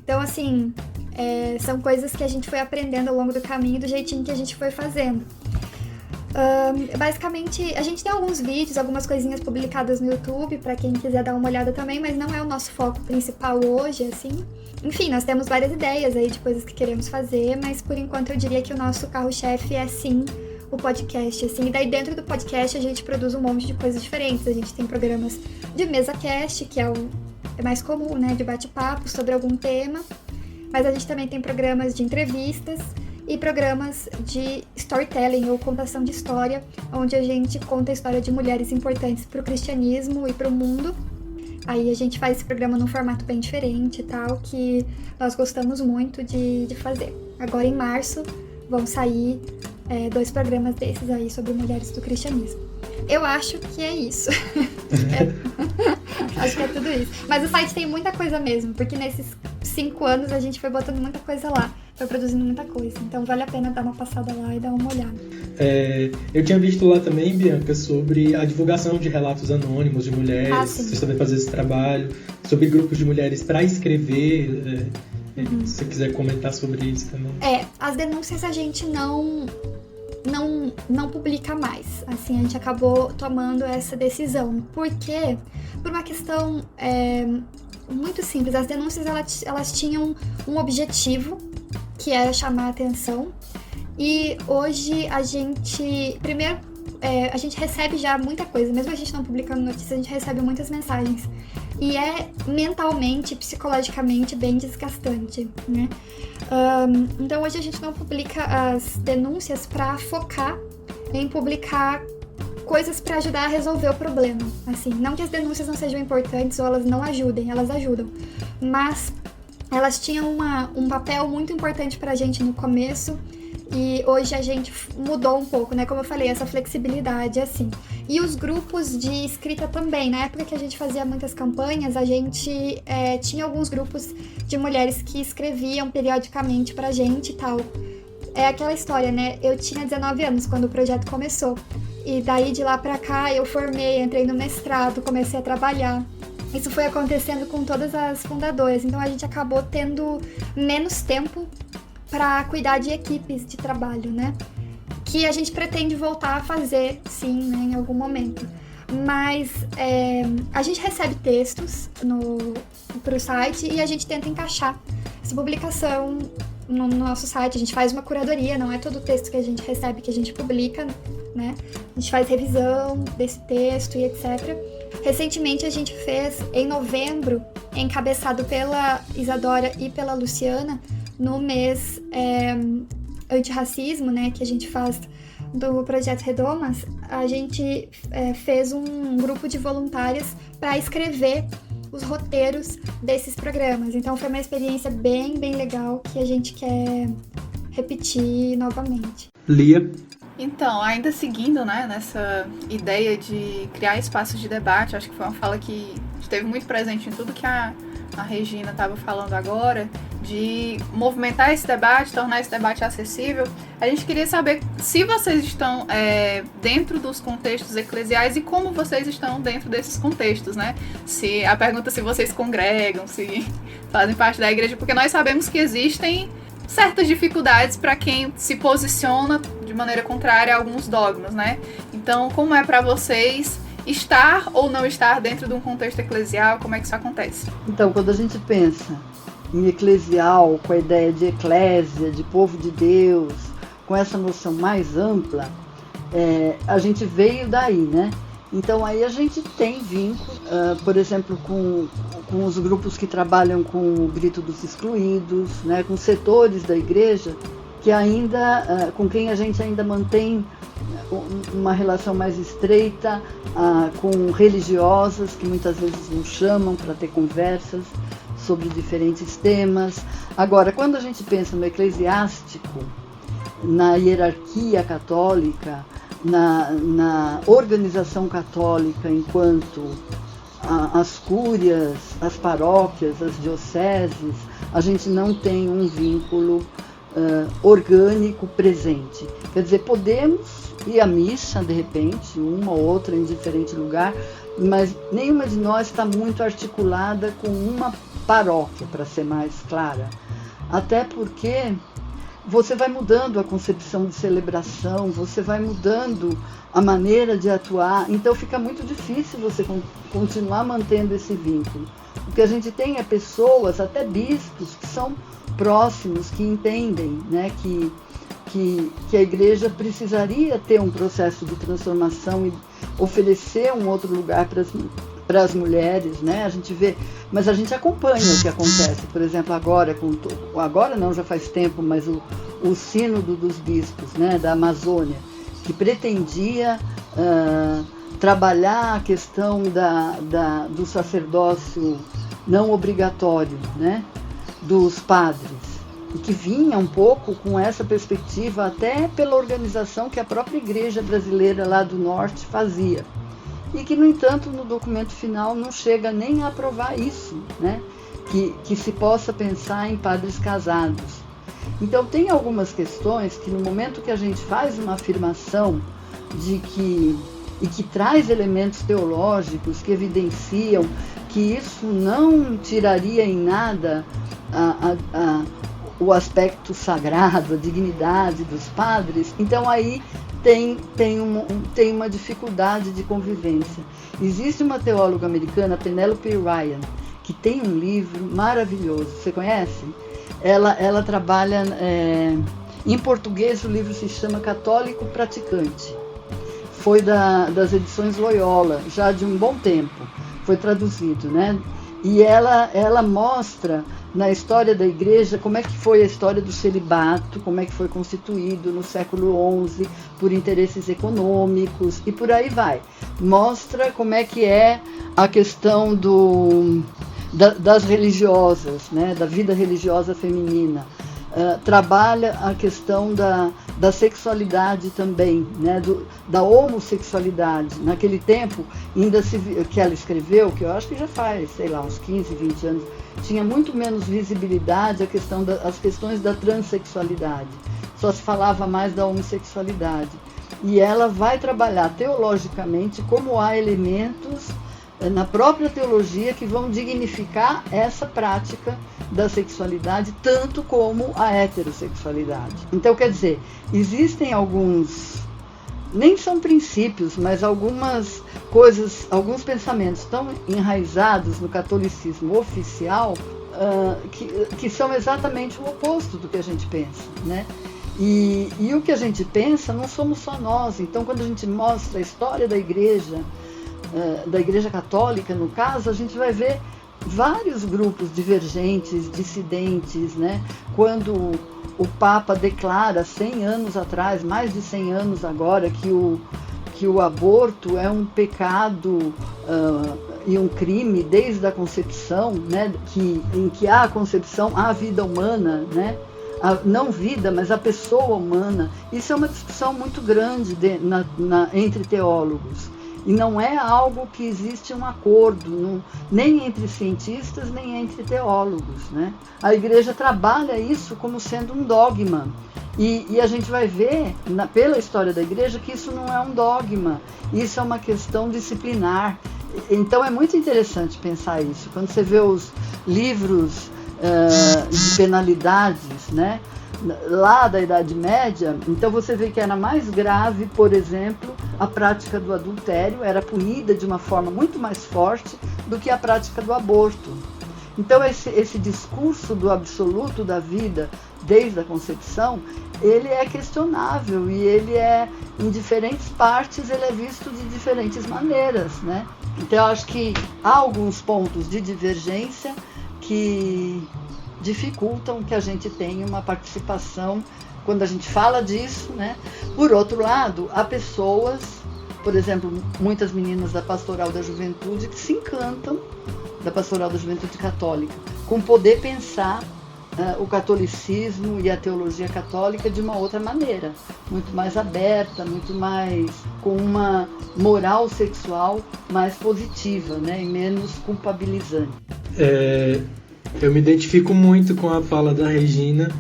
Então, assim, são coisas que a gente foi aprendendo ao longo do caminho, do jeitinho que a gente foi fazendo. Basicamente, a gente tem alguns vídeos, algumas coisinhas publicadas no YouTube, pra quem quiser dar uma olhada também, mas não é o nosso foco principal hoje, assim. Enfim, nós temos várias ideias aí de coisas que queremos fazer, mas por enquanto eu diria que o nosso carro-chefe é, sim, o podcast, assim. E daí dentro do podcast a gente produz um monte de coisas diferentes. A gente tem programas de mesa-cast, que é mais comum, né, de bate-papo sobre algum tema, mas a gente também tem programas de entrevistas e programas de storytelling, ou contação de história, onde a gente conta a história de mulheres importantes para o cristianismo e para o mundo. Aí a gente faz esse programa num formato bem diferente e tal, que nós gostamos muito de fazer. Agora, em março, vão sair 2 programas desses aí sobre mulheres do cristianismo. Eu acho que é isso. Acho que é tudo isso. Mas o site tem muita coisa mesmo, porque nesses 5 anos a gente foi botando muita coisa lá. Foi produzindo muita coisa, então vale a pena dar uma passada lá e dar uma olhada. Eu tinha visto lá também, Bianca, sobre a divulgação de relatos anônimos de mulheres, vocês também fazem esse trabalho, sobre grupos de mulheres para escrever, se você quiser comentar sobre isso também. As denúncias a gente não publica mais, assim, a gente acabou tomando essa decisão, porque por uma questão muito simples, as denúncias elas tinham um objetivo, que era chamar a atenção, e hoje a gente, primeiro, a gente recebe já muita coisa, mesmo a gente não publicando notícias, a gente recebe muitas mensagens, e é mentalmente, psicologicamente bem desgastante, né? Então hoje a gente não publica as denúncias para focar em publicar coisas para ajudar a resolver o problema, assim, não que as denúncias não sejam importantes ou elas não ajudem, elas ajudam, mas elas tinham um papel muito importante pra gente no começo, e hoje a gente mudou um pouco, né? Como eu falei, essa flexibilidade, assim. E os grupos de escrita também. Na época que a gente fazia muitas campanhas, a gente tinha alguns grupos de mulheres que escreviam periodicamente pra gente e tal. É aquela história, né? Eu tinha 19 anos quando o projeto começou. E daí, de lá pra cá, eu formei, entrei no mestrado, comecei a trabalhar. Isso foi acontecendo com todas as fundadoras, então a gente acabou tendo menos tempo para cuidar de equipes de trabalho, né? Que a gente pretende voltar a fazer, sim, né, em algum momento. Mas a gente recebe textos pro site e a gente tenta encaixar essa publicação no nosso site. A gente faz uma curadoria, não é todo o texto que a gente recebe que a gente publica, né? A gente faz revisão desse texto e etc. Recentemente a gente fez, em novembro, encabeçado pela Isadora e pela Luciana, no mês antirracismo, né, que a gente faz do Projeto Redomas, a gente fez um grupo de voluntárias para escrever os roteiros desses programas. Então foi uma experiência bem, bem legal que a gente quer repetir novamente. Lia? Então, ainda seguindo, né, nessa ideia de criar espaços de debate, acho que foi uma fala que esteve muito presente em tudo que a Regina estava falando agora, de movimentar esse debate, tornar esse debate acessível. A gente queria saber se vocês estão dentro dos contextos eclesiais e como vocês estão dentro desses contextos, né? A pergunta se vocês congregam, se fazem parte da igreja, porque nós sabemos que existem certas dificuldades para quem se posiciona de maneira contrária a alguns dogmas, né? Então, como é para vocês estar ou não estar dentro de um contexto eclesial? Como é que isso acontece? Então, quando a gente pensa em eclesial, com a ideia de eclésia, de povo de Deus, com essa noção mais ampla, a gente veio daí, né? Então aí a gente tem vínculo, por exemplo, com os grupos que trabalham com o grito dos excluídos, né? Com setores da igreja que ainda, com quem a gente ainda mantém uma relação mais estreita, com religiosas que muitas vezes nos chamam para ter conversas sobre diferentes temas. Agora, quando a gente pensa no eclesiástico, na hierarquia católica, na organização católica enquanto as cúrias, as paróquias, as dioceses, a gente não tem um vínculo orgânico presente. Quer dizer, podemos ir à missa, de repente, uma ou outra em diferente lugar, mas nenhuma de nós está muito articulada com uma paróquia, para ser mais clara. Até porque você vai mudando a concepção de celebração, você vai mudando a maneira de atuar, então fica muito difícil você continuar mantendo esse vínculo. O que a gente tem é pessoas, até bispos, que são próximos, que entendem, né, que a igreja precisaria ter um processo de transformação e oferecer um outro lugar para as mulheres, né? A gente vê, mas a gente acompanha o que acontece, por exemplo, agora não, já faz tempo, mas o sínodo dos bispos, né, da Amazônia, que pretendia trabalhar a questão do sacerdócio não obrigatório, né, dos padres, e que vinha um pouco com essa perspectiva até pela organização que a própria igreja brasileira lá do norte fazia. E que, no entanto, no documento final não chega nem a aprovar isso, né? Que se possa pensar em padres casados. Então, tem algumas questões que, no momento que a gente faz uma afirmação e que traz elementos teológicos que evidenciam que isso não tiraria em nada o aspecto sagrado, a dignidade dos padres, então aí tem uma dificuldade de convivência. Existe uma teóloga americana, Penelope Ryan, que tem um livro maravilhoso. Você conhece? Ela trabalha, em português o livro se chama Católico Praticante. Foi das edições Loyola, já de um bom tempo. Foi traduzido, né? E ela mostra na história da igreja como é que foi a história do celibato, como é que foi constituído no século XI por interesses econômicos e por aí vai. Mostra como é que é a questão das religiosas, né, da vida religiosa feminina. Trabalha a questão da sexualidade também, né, da homossexualidade. Naquele tempo, ainda que ela escreveu, que eu acho que já faz, sei lá, uns 15, 20 anos, tinha muito menos visibilidade as questões da transexualidade. Só se falava mais da homossexualidade. E ela vai trabalhar teologicamente como há elementos na própria teologia que vão dignificar essa prática da sexualidade, tanto como a heterossexualidade. Então, quer dizer, existem alguns, nem são princípios, mas algumas coisas, alguns pensamentos tão enraizados no catolicismo oficial que são exatamente o oposto do que a gente pensa, né? E o que a gente pensa não somos só nós. Então, quando a gente mostra a história da igreja católica, no caso, a gente vai ver vários grupos divergentes, dissidentes, né? Quando o Papa declara 100 anos atrás, mais de 100 anos agora, que o aborto é um pecado e um crime desde a concepção, né? Em que há a concepção, há a vida humana, né? Não vida, mas a pessoa humana. Isso é uma discussão muito grande entre teólogos. E não é algo que existe um acordo, nem entre cientistas, nem entre teólogos, né? A igreja trabalha isso como sendo um dogma. E a gente vai ver, pela história da igreja, que isso não é um dogma. Isso é uma questão disciplinar. Então é muito interessante pensar isso. Quando você vê os livros de penalidades, né, lá da Idade Média, então você vê que era mais grave, por exemplo, a prática do adultério, era punida de uma forma muito mais forte do que a prática do aborto. Então esse discurso do absoluto da vida desde a concepção, ele é questionável e ele em diferentes partes, ele é visto de diferentes maneiras, né? Então eu acho que há alguns pontos de divergência que dificultam que a gente tenha uma participação quando a gente fala disso, né? Por outro lado, há pessoas, por exemplo, muitas meninas da Pastoral da Juventude que se encantam da Pastoral da Juventude Católica, com poder pensar o catolicismo e a teologia católica de uma outra maneira, muito mais aberta, muito mais com uma moral sexual mais positiva, né, e menos culpabilizante. Eu me identifico muito com a fala da Regina,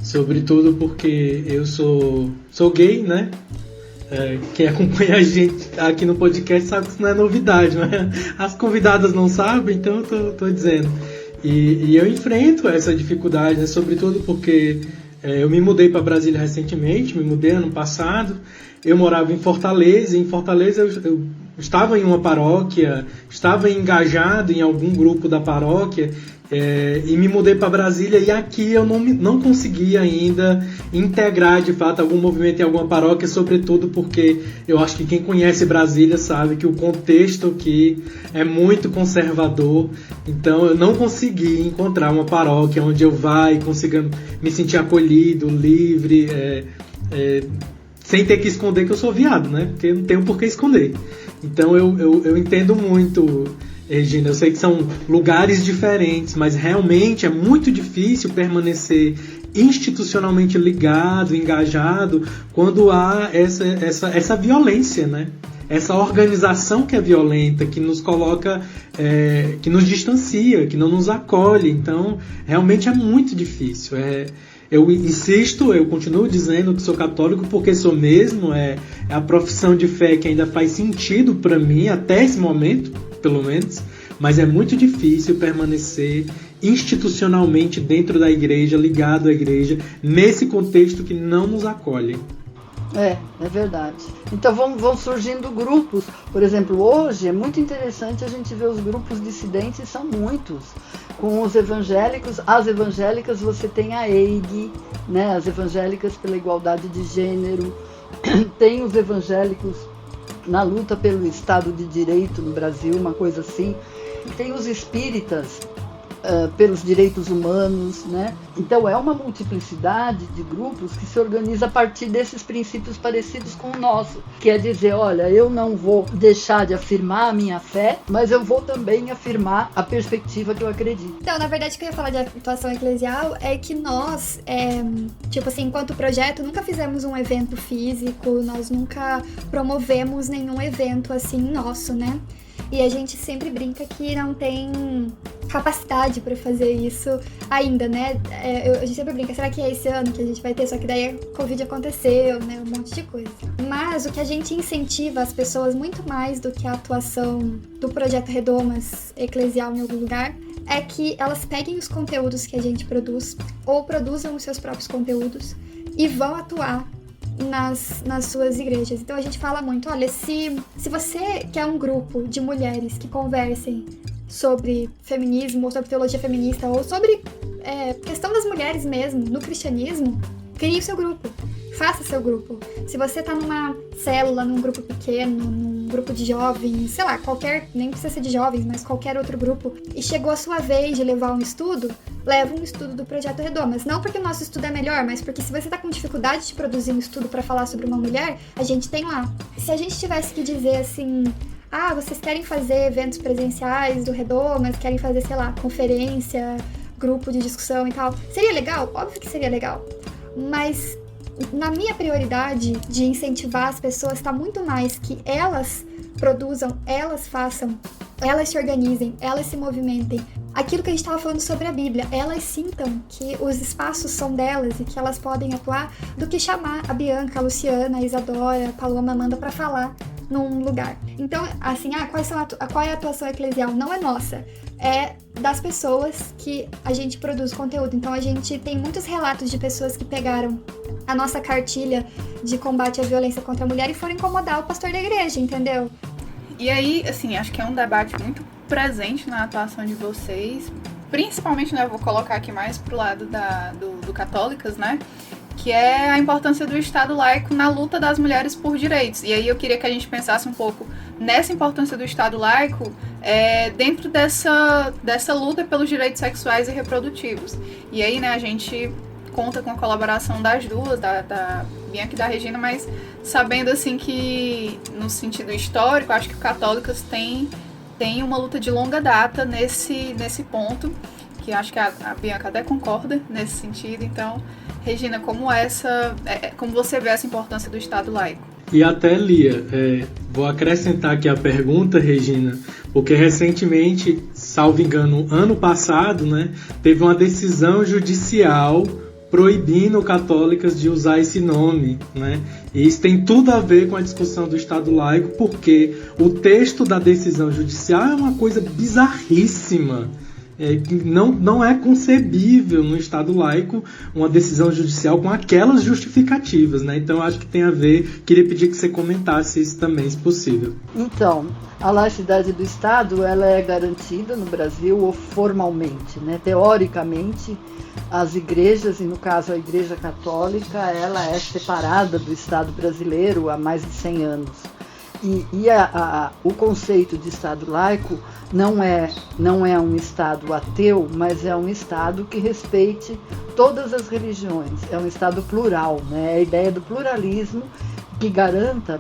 sobretudo porque eu sou gay, né? Quem acompanha a gente aqui no podcast sabe que isso não é novidade, né? As convidadas não sabem, então eu tô dizendo. E eu enfrento essa dificuldade, né? Sobretudo porque eu me mudei para Brasília recentemente, me mudei ano passado. Eu morava em Fortaleza, e em Fortaleza eu estava em uma paróquia, estava engajado em algum grupo da paróquia, e me mudei para Brasília, e aqui eu não consegui ainda integrar de fato algum movimento em alguma paróquia, sobretudo porque eu acho que quem conhece Brasília sabe que o contexto aqui é muito conservador, então eu não consegui encontrar uma paróquia onde eu vá e consiga me sentir acolhido, livre, sem ter que esconder que eu sou viado, né? Porque não tenho por que esconder. Então eu entendo muito, Regina, eu sei que são lugares diferentes, mas realmente é muito difícil permanecer institucionalmente ligado, engajado, quando há essa violência, né? Essa organização que é violenta, que nos coloca, que nos distancia, que não nos acolhe. Então, realmente é muito difícil. Eu insisto, eu continuo dizendo que sou católico porque sou mesmo, é a profissão de fé que ainda faz sentido para mim, até esse momento, pelo menos, mas é muito difícil permanecer institucionalmente dentro da igreja, ligado à igreja, nesse contexto que não nos acolhe. É verdade. Então vão surgindo grupos. Por exemplo, hoje é muito interessante a gente ver os grupos dissidentes, são muitos. Com os evangélicos, as evangélicas, você tem a EIG, né, as evangélicas pela igualdade de gênero, tem os evangélicos na luta pelo Estado de Direito no Brasil, uma coisa assim, tem os espíritas pelos direitos humanos, né? Então é uma multiplicidade de grupos que se organiza a partir desses princípios parecidos com o nosso, que é dizer, olha, eu não vou deixar de afirmar a minha fé, mas eu vou também afirmar a perspectiva que eu acredito. Então, na verdade, o que eu ia falar de atuação eclesial é que nós, tipo assim, enquanto projeto, nunca fizemos um evento físico, nós nunca promovemos nenhum evento assim nosso, né? E a gente sempre brinca que não tem capacidade para fazer isso ainda, né? A gente sempre brinca, será que é esse ano que a gente vai ter? Só que daí a Covid aconteceu, né? Um monte de coisa. Mas o que a gente incentiva as pessoas muito mais do que a atuação do Projeto Redomas eclesial em algum lugar é que elas peguem os conteúdos que a gente produz ou produzam os seus próprios conteúdos e vão atuar nas suas igrejas. Então a gente fala muito, olha, se você quer um grupo de mulheres que conversem sobre feminismo, ou sobre teologia feminista, ou sobre questão das mulheres mesmo, no cristianismo, crie o seu grupo, faça seu grupo. Se você tá numa célula, num grupo pequeno, num grupo de jovens, sei lá, nem precisa ser de jovens, mas qualquer outro grupo, e chegou a sua vez de levar um estudo, leva um estudo do Projeto Redomas. Não porque o nosso estudo é melhor, mas porque se você tá com dificuldade de produzir um estudo para falar sobre uma mulher, a gente tem lá. Se a gente tivesse que dizer assim, vocês querem fazer eventos presenciais do Redomas, querem fazer, sei lá, conferência, grupo de discussão e tal, seria legal? Óbvio que seria legal. Mas na minha prioridade de incentivar as pessoas está muito mais que elas produzam, elas façam, elas se organizem, elas se movimentem. Aquilo que a gente estava falando sobre a Bíblia, elas sintam que os espaços são delas e que elas podem atuar, do que chamar a Bianca, a Luciana, a Isadora, a Paloma, a Amanda para falar num lugar. Então, assim, qual é a atuação eclesial? Não é nossa, é das pessoas que a gente produz conteúdo. Então, a gente tem muitos relatos de pessoas que pegaram a nossa cartilha de combate à violência contra a mulher e foram incomodar o pastor da igreja, entendeu? E aí, assim, acho que é um debate muito presente na atuação de vocês, principalmente, né, eu vou colocar aqui mais pro lado do Católicas, né, que é a importância do Estado laico na luta das mulheres por direitos. E aí eu queria que a gente pensasse um pouco nessa importância do Estado laico dentro dessa luta pelos direitos sexuais e reprodutivos. E aí, né, a gente conta com a colaboração das duas, da Bianca e da Regina, mas sabendo assim que, no sentido histórico, acho que o Católicas tem uma luta de longa data nesse ponto, que acho que a Bianca até concorda nesse sentido. Então, Regina, como você vê essa importância do Estado laico? E até, Lia, vou acrescentar aqui a pergunta, Regina, porque recentemente, salvo engano, ano passado, né, teve uma decisão judicial proibindo católicas de usar esse nome, né? E isso tem tudo a ver com a discussão do Estado laico, porque o texto da decisão judicial é uma coisa bizarríssima. Não é concebível no Estado laico uma decisão judicial com aquelas justificativas, né? Então, acho que tem a ver. Queria pedir que você comentasse isso também, se possível. Então, a laicidade do Estado, ela é garantida no Brasil formalmente, né? Teoricamente, as igrejas, e no caso a Igreja Católica, ela é separada do Estado brasileiro há mais de 100 anos. O conceito de Estado laico não é um Estado ateu, mas é um Estado que respeite todas as religiões. É um Estado plural, né? É a ideia do pluralismo que garanta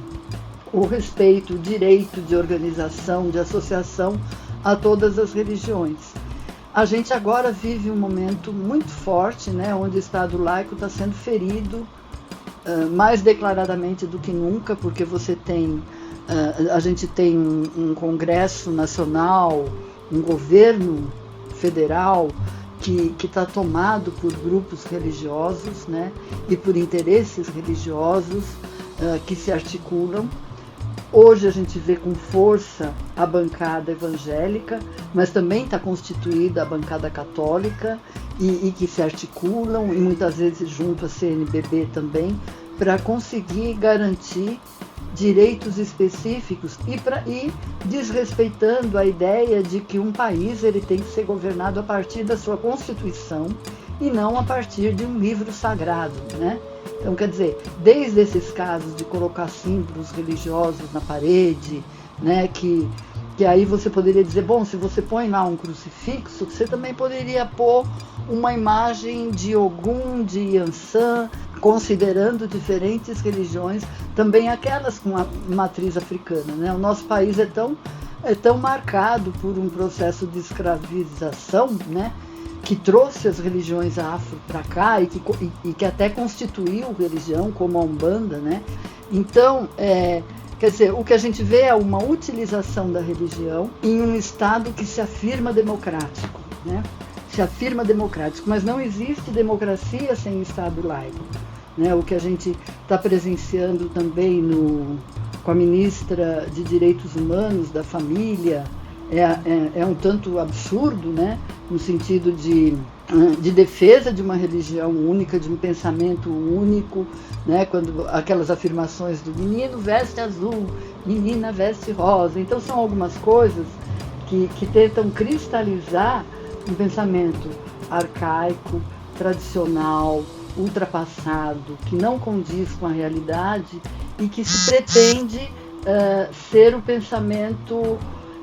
o respeito, o direito de organização, de associação a todas as religiões. A gente agora vive um momento muito forte, né, onde o Estado laico está sendo ferido mais declaradamente do que nunca, porque a gente tem um Congresso Nacional, um governo federal que está tomado por grupos religiosos, né, e por interesses religiosos que se articulam. Hoje a gente vê com força a bancada evangélica, mas também está constituída a bancada católica e que se articulam, e muitas vezes junto à CNBB também, para conseguir garantir direitos específicos e desrespeitando a ideia de que um país ele tem que ser governado a partir da sua Constituição e não a partir de um livro sagrado, né? Então, quer dizer, desde esses casos de colocar símbolos religiosos na parede, né, que aí você poderia dizer, bom, se você põe lá um crucifixo, você também poderia pôr uma imagem de Ogum, de Yansan, considerando diferentes religiões, também aquelas com a matriz africana, né? O nosso país é tão marcado por um processo de escravização, né, que trouxe as religiões afro para cá e que até constituiu religião, como a Umbanda, né? Então, quer dizer, o que a gente vê é uma utilização da religião em um Estado que se afirma democrático, né? Se afirma democrático, mas não existe democracia sem Estado laico, né? O que a gente está presenciando também com a ministra de Direitos Humanos, da Família, é um tanto absurdo, né? No sentido de defesa de uma religião única, de um pensamento único, né? Quando aquelas afirmações do menino veste azul, menina veste rosa. Então são algumas coisas que tentam cristalizar um pensamento arcaico, tradicional, ultrapassado, que não condiz com a realidade e que se pretende ser o pensamento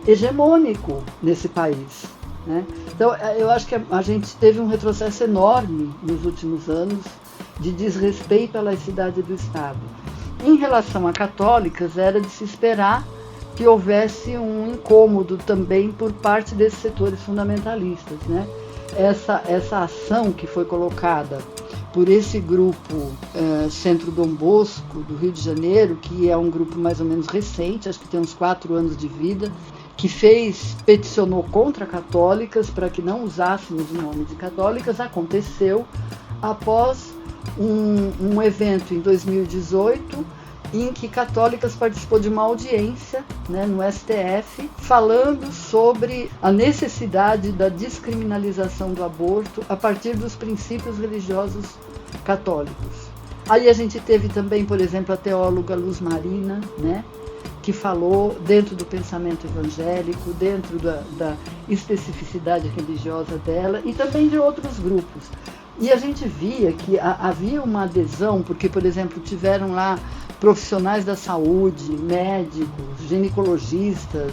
hegemônico nesse país, né? Então, eu acho que a gente teve um retrocesso enorme nos últimos anos de desrespeito à laicidade do Estado. Em relação a católicas, era de se esperar que houvesse um incômodo também por parte desses setores fundamentalistas, né? Essa ação que foi colocada por esse grupo Centro Dom Bosco, do Rio de Janeiro, que é um grupo mais ou menos recente, acho que tem uns 4 anos de vida, que peticionou contra católicas para que não usássemos o nome de católicas, aconteceu após um evento em 2018 em que católicas participou de uma audiência, né, no STF, falando sobre a necessidade da descriminalização do aborto a partir dos princípios religiosos católicos. Aí a gente teve também, por exemplo, a teóloga Luz Marina, né, que falou dentro do pensamento evangélico, dentro da especificidade religiosa dela e também de outros grupos. E a gente via que havia uma adesão, porque, por exemplo, tiveram lá profissionais da saúde, médicos, ginecologistas,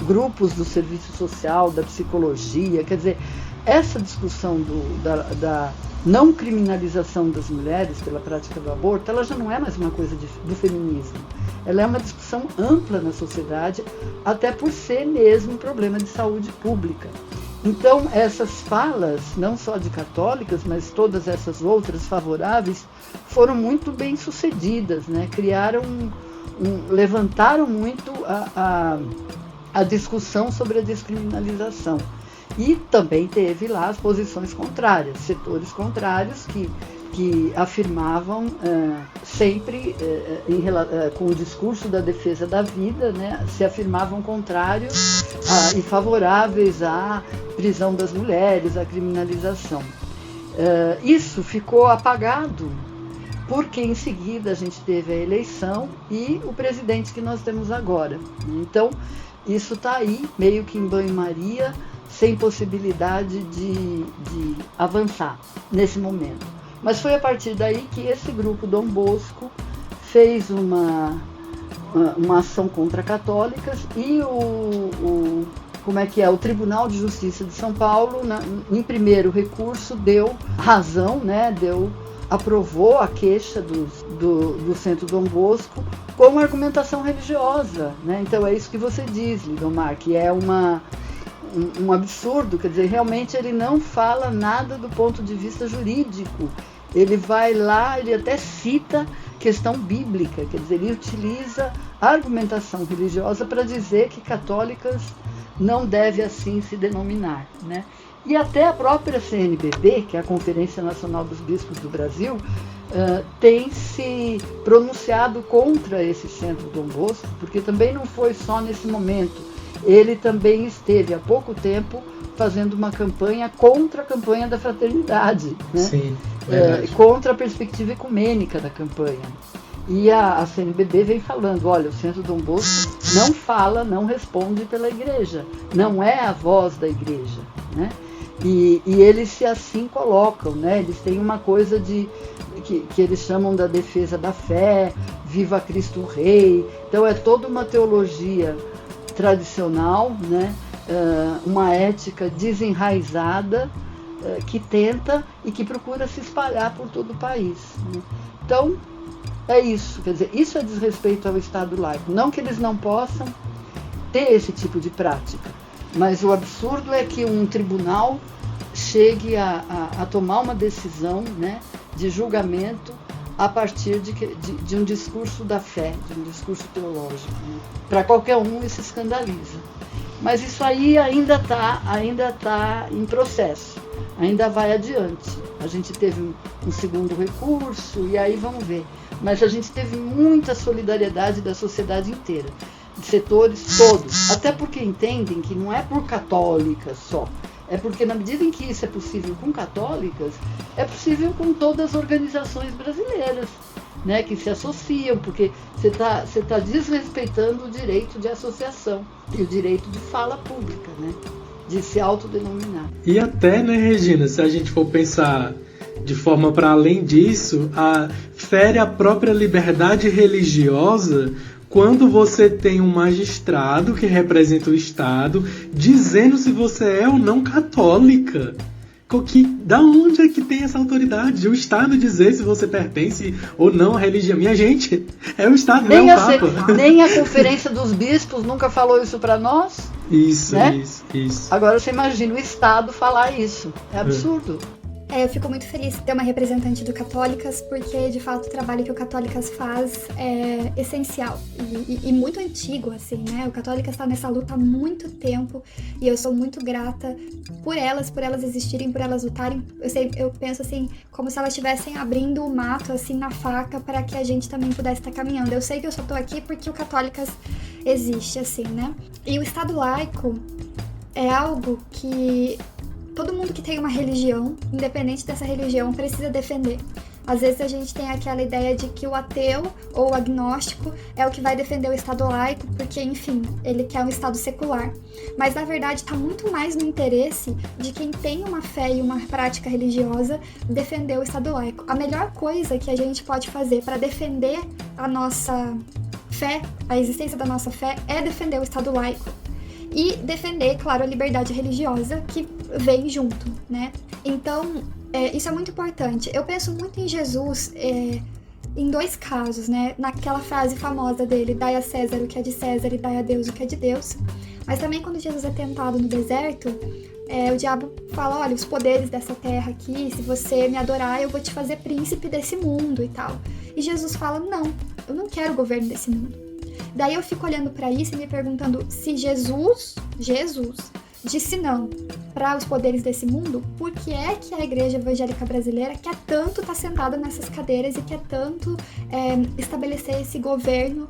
grupos do serviço social, da psicologia. Quer dizer, essa discussão da não criminalização das mulheres pela prática do aborto, ela já não é mais uma coisa do feminismo. Ela é uma discussão ampla na sociedade, até por ser mesmo um problema de saúde pública. Então, essas falas, não só de católicas, mas todas essas outras favoráveis, foram muito bem sucedidas, né? Levantaram muito a discussão sobre a descriminalização. E também teve lá as posições contrárias, setores contrários que afirmavam sempre, com o discurso da defesa da vida, né, se afirmavam contrários e favoráveis à prisão das mulheres, à criminalização. Isso ficou apagado, porque em seguida a gente teve a eleição e o presidente que nós temos agora. Então, isso está aí, meio que em banho-maria, sem possibilidade de avançar nesse momento. Mas foi a partir daí que esse grupo Dom Bosco fez uma ação contra católicas e o Tribunal de Justiça de São Paulo, em primeiro recurso, deu razão, né, aprovou a queixa do Centro Dom Bosco com uma argumentação religiosa, né? Então é isso que você diz, Lindomar, que é um absurdo, quer dizer, realmente ele não fala nada do ponto de vista jurídico. Ele vai lá, ele até cita questão bíblica, quer dizer, ele utiliza a argumentação religiosa para dizer que católicas não deve assim se denominar, né? E até a própria CNBB, que é a Conferência Nacional dos Bispos do Brasil, tem se pronunciado contra esse Centro Dom Bosco, porque também não foi só nesse momento. Ele também esteve há pouco tempo fazendo uma campanha contra a campanha da fraternidade, né? Sim, contra a perspectiva ecumênica da campanha. E a CNBB vem falando, olha, o Centro Dom Bosco não fala, não responde pela igreja, não é a voz da igreja, né? E eles se assim colocam, né? Eles têm uma coisa que eles chamam da defesa da fé, viva Cristo Rei. Então é toda uma teologia tradicional, né? Uma ética desenraizada que tenta e que procura se espalhar por todo o país, né? Então é isso, quer dizer, isso é desrespeito ao Estado laico. Não que eles não possam ter esse tipo de prática, mas o absurdo é que um tribunal chegue a tomar uma decisão, né, de julgamento a partir de um discurso da fé, de um discurso teológico, né? Para qualquer um isso escandaliza. Mas isso aí ainda tá em processo, ainda vai adiante. A gente teve um segundo recurso e aí vamos ver. Mas a gente teve muita solidariedade da sociedade inteira, de setores todos, até porque entendem que não é por católicas só, é porque na medida em que isso é possível com católicas, é possível com todas as organizações brasileiras, né, que se associam, porque você tá desrespeitando o direito de associação e o direito de fala pública, né, de se autodenominar. E até, né, Regina, se a gente for pensar de forma para além disso, fere a própria liberdade religiosa quando você tem um magistrado que representa o Estado dizendo se você é ou não católica. Da onde é que tem essa autoridade? O Estado dizer se você pertence ou não à religião. Minha gente, é o Estado, não é o Papa. Nem a Conferência dos Bispos nunca falou isso para nós. Isso, né? Isso. Agora você imagina o Estado falar isso. É absurdo. Eu fico muito feliz de ter uma representante do Católicas, porque de fato o trabalho que o Católicas faz é essencial e muito antigo, assim, né? O Católicas está nessa luta há muito tempo e eu sou muito grata por elas existirem, por elas lutarem. Eu penso assim, como se elas estivessem abrindo o mato, assim, na faca, para que a gente também pudesse estar caminhando. Eu sei que eu só tô aqui porque o Católicas existe, assim, né? E o Estado laico é algo que todo mundo que tem uma religião, independente dessa religião, precisa defender. Às vezes a gente tem aquela ideia de que o ateu ou o agnóstico é o que vai defender o Estado laico, porque, enfim, ele quer um Estado secular. Mas, na verdade, está muito mais no interesse de quem tem uma fé e uma prática religiosa defender o Estado laico. A melhor coisa que a gente pode fazer para defender a nossa fé, a existência da nossa fé, é defender o Estado laico. E defender, claro, a liberdade religiosa que vem junto, né? Então, isso é muito importante. Eu penso muito em Jesus em dois casos, né? Naquela frase famosa dele, dai a César o que é de César e dai a Deus o que é de Deus. Mas também quando Jesus é tentado no deserto, o diabo fala, olha, os poderes dessa terra aqui, se você me adorar, eu vou te fazer príncipe desse mundo e tal. E Jesus fala, não, eu não quero o governo desse mundo. Daí eu fico olhando para isso e me perguntando, se Jesus disse não para os poderes desse mundo, por que é que a igreja evangélica brasileira quer tanto estar sentada nessas cadeiras e quer tanto estabelecer esse governo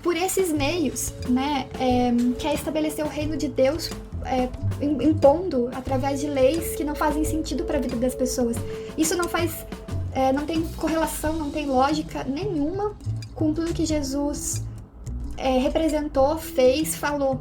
por esses meios, né? Quer estabelecer o reino de Deus impondo através de leis que não fazem sentido para a vida das pessoas. Isso não tem correlação, não tem lógica nenhuma com tudo que Jesus representou, fez, falou.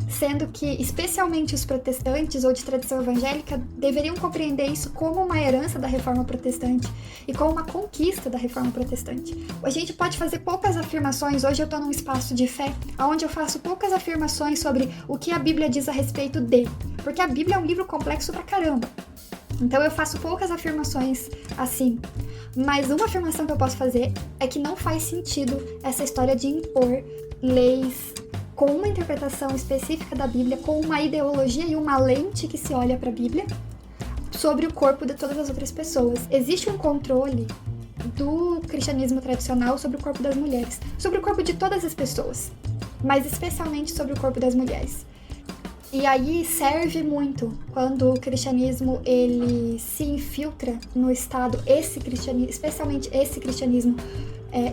Sendo que, especialmente os protestantes ou de tradição evangélica, deveriam compreender isso como uma herança da Reforma Protestante e como uma conquista da Reforma Protestante. A gente pode fazer poucas afirmações, hoje eu estou num espaço de fé, onde eu faço poucas afirmações sobre o que a Bíblia diz a respeito de, porque a Bíblia é um livro complexo pra caramba. Então eu faço poucas afirmações assim, mas uma afirmação que eu posso fazer é que não faz sentido essa história de impor leis com uma interpretação específica da Bíblia, com uma ideologia e uma lente que se olha para a Bíblia, sobre o corpo de todas as outras pessoas. Existe um controle do cristianismo tradicional sobre o corpo das mulheres, sobre o corpo de todas as pessoas, mas especialmente sobre o corpo das mulheres. E aí serve muito quando o cristianismo ele se infiltra no Estado, especialmente esse cristianismo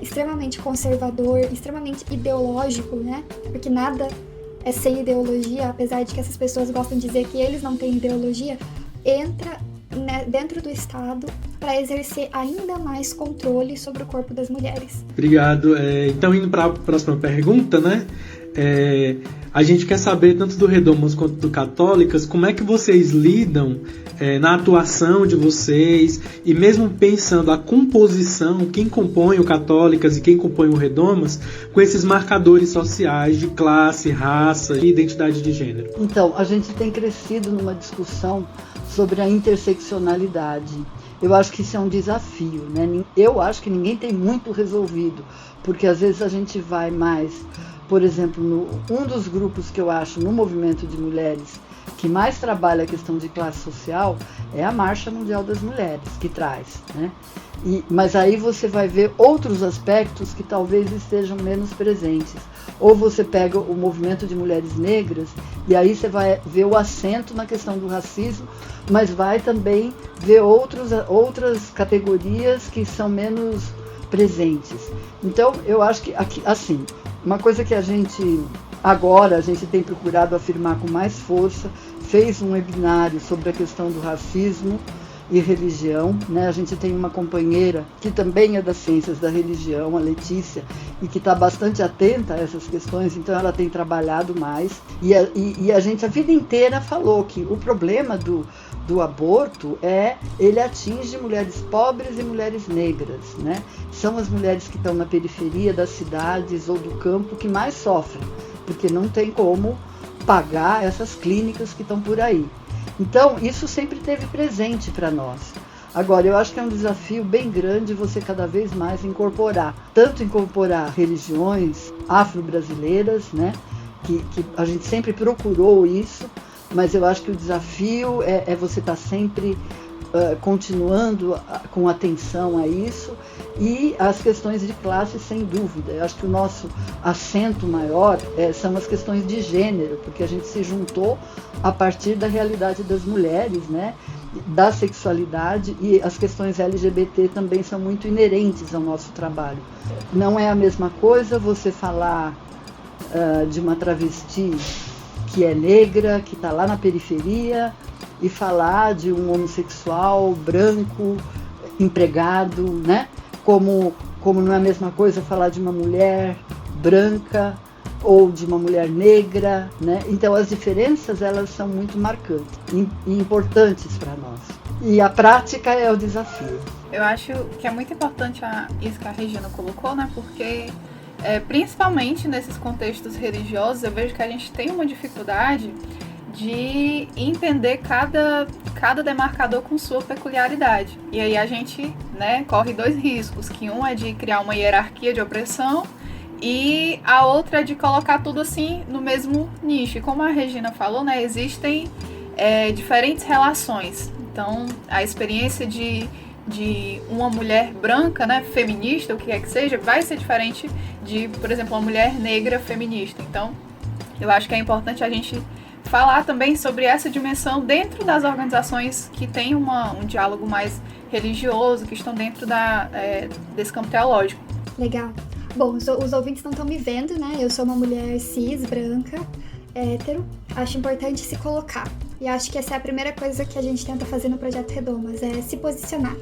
extremamente conservador, extremamente ideológico, né? Porque nada é sem ideologia, apesar de que essas pessoas gostam de dizer que eles não têm ideologia, entra dentro do Estado para exercer ainda mais controle sobre o corpo das mulheres. Obrigado. Então, indo para a próxima pergunta, né? A gente quer saber, tanto do Redomas quanto do Católicas, como é que vocês lidam na atuação de vocês e mesmo pensando a composição, quem compõe o Católicas e quem compõe o Redomas, com esses marcadores sociais de classe, raça e identidade de gênero. Então, a gente tem crescido numa discussão sobre a interseccionalidade. Eu acho que isso é um desafio, né? Eu acho que ninguém tem muito resolvido, porque às vezes a gente vai mais, por exemplo, um dos grupos que eu acho no movimento de mulheres que mais trabalha a questão de classe social é a Marcha Mundial das Mulheres, que traz, né? Mas aí você vai ver outros aspectos que talvez estejam menos presentes. Ou você pega o movimento de mulheres negras e aí você vai ver o acento na questão do racismo, mas vai também ver outras categorias que são menos presentes. Então, eu acho que, assim, uma coisa que a gente tem procurado afirmar com mais força, fez um webinário sobre a questão do racismo e religião, né? A gente tem uma companheira que também é das ciências da religião, a Letícia, e que está bastante atenta a essas questões, então ela tem trabalhado mais. E a gente a vida inteira falou que o problema do aborto ele atinge mulheres pobres e mulheres negras, né? São as mulheres que estão na periferia das cidades ou do campo que mais sofrem, porque não tem como pagar essas clínicas que estão por aí. Então, isso sempre esteve presente para nós. Agora, eu acho que é um desafio bem grande você cada vez mais incorporar religiões afro-brasileiras, né? Que a gente sempre procurou isso, mas eu acho que o desafio é você estar sempre continuando com atenção a isso, e as questões de classe, sem dúvida. Eu acho que o nosso acento maior são as questões de gênero, porque a gente se juntou a partir da realidade das mulheres, né, da sexualidade, e as questões LGBT também são muito inerentes ao nosso trabalho. Não é a mesma coisa você falar de uma travesti que é negra, que está lá na periferia, e falar de um homossexual branco, empregado, né? Como não é a mesma coisa falar de uma mulher branca ou de uma mulher negra, né? Então as diferenças, elas são muito marcantes e importantes para nós. E a prática é o desafio. Eu acho que é muito importante isso que a Regina colocou, né? Porque principalmente nesses contextos religiosos, eu vejo que a gente tem uma dificuldade de entender cada demarcador com sua peculiaridade. E aí a gente, né, corre dois riscos, que um é de criar uma hierarquia de opressão e a outra é de colocar tudo assim no mesmo nicho. E como a Regina falou, né, existem diferentes relações. Então, a experiência de uma mulher branca, né, feminista, o que quer que seja, vai ser diferente de, por exemplo, uma mulher negra feminista. Então, eu acho que é importante a gente falar também sobre essa dimensão dentro das organizações que têm um diálogo mais religioso, que estão dentro desse campo teológico. Legal. Bom, os ouvintes não estão me vendo, né? Eu sou uma mulher cis, branca, hétero. Acho importante se colocar. E acho que essa é a primeira coisa que a gente tenta fazer no Projeto Redomas, é se posicionar.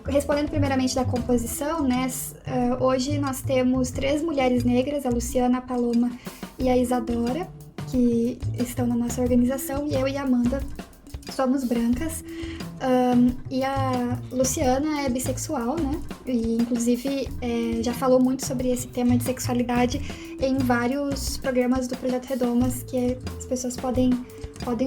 Respondendo primeiramente da composição, né? Hoje nós temos 3 mulheres negras, a Luciana, a Paloma e a Isadora, que estão na nossa organização, e eu e a Amanda somos brancas. E a Luciana é bissexual, né? E inclusive já falou muito sobre esse tema de sexualidade em vários programas do Projeto Redomas que as pessoas podem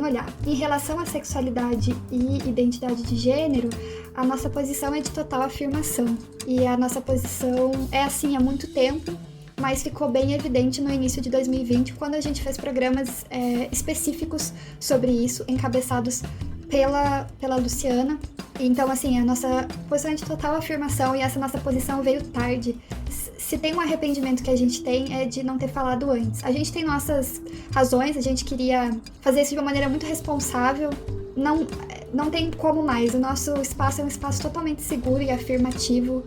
olhar. Em relação à sexualidade e identidade de gênero, a nossa posição é de total afirmação. E a nossa posição é assim há muito tempo, mas ficou bem evidente no início de 2020, quando a gente fez programas específicos sobre isso, encabeçados pela Luciana. Então, assim, a nossa posição é de total afirmação, e essa nossa posição veio tarde. Se tem um arrependimento que a gente tem, é de não ter falado antes. A gente tem nossas razões, a gente queria fazer isso de uma maneira muito responsável. Não tem como mais. O nosso espaço é um espaço totalmente seguro e afirmativo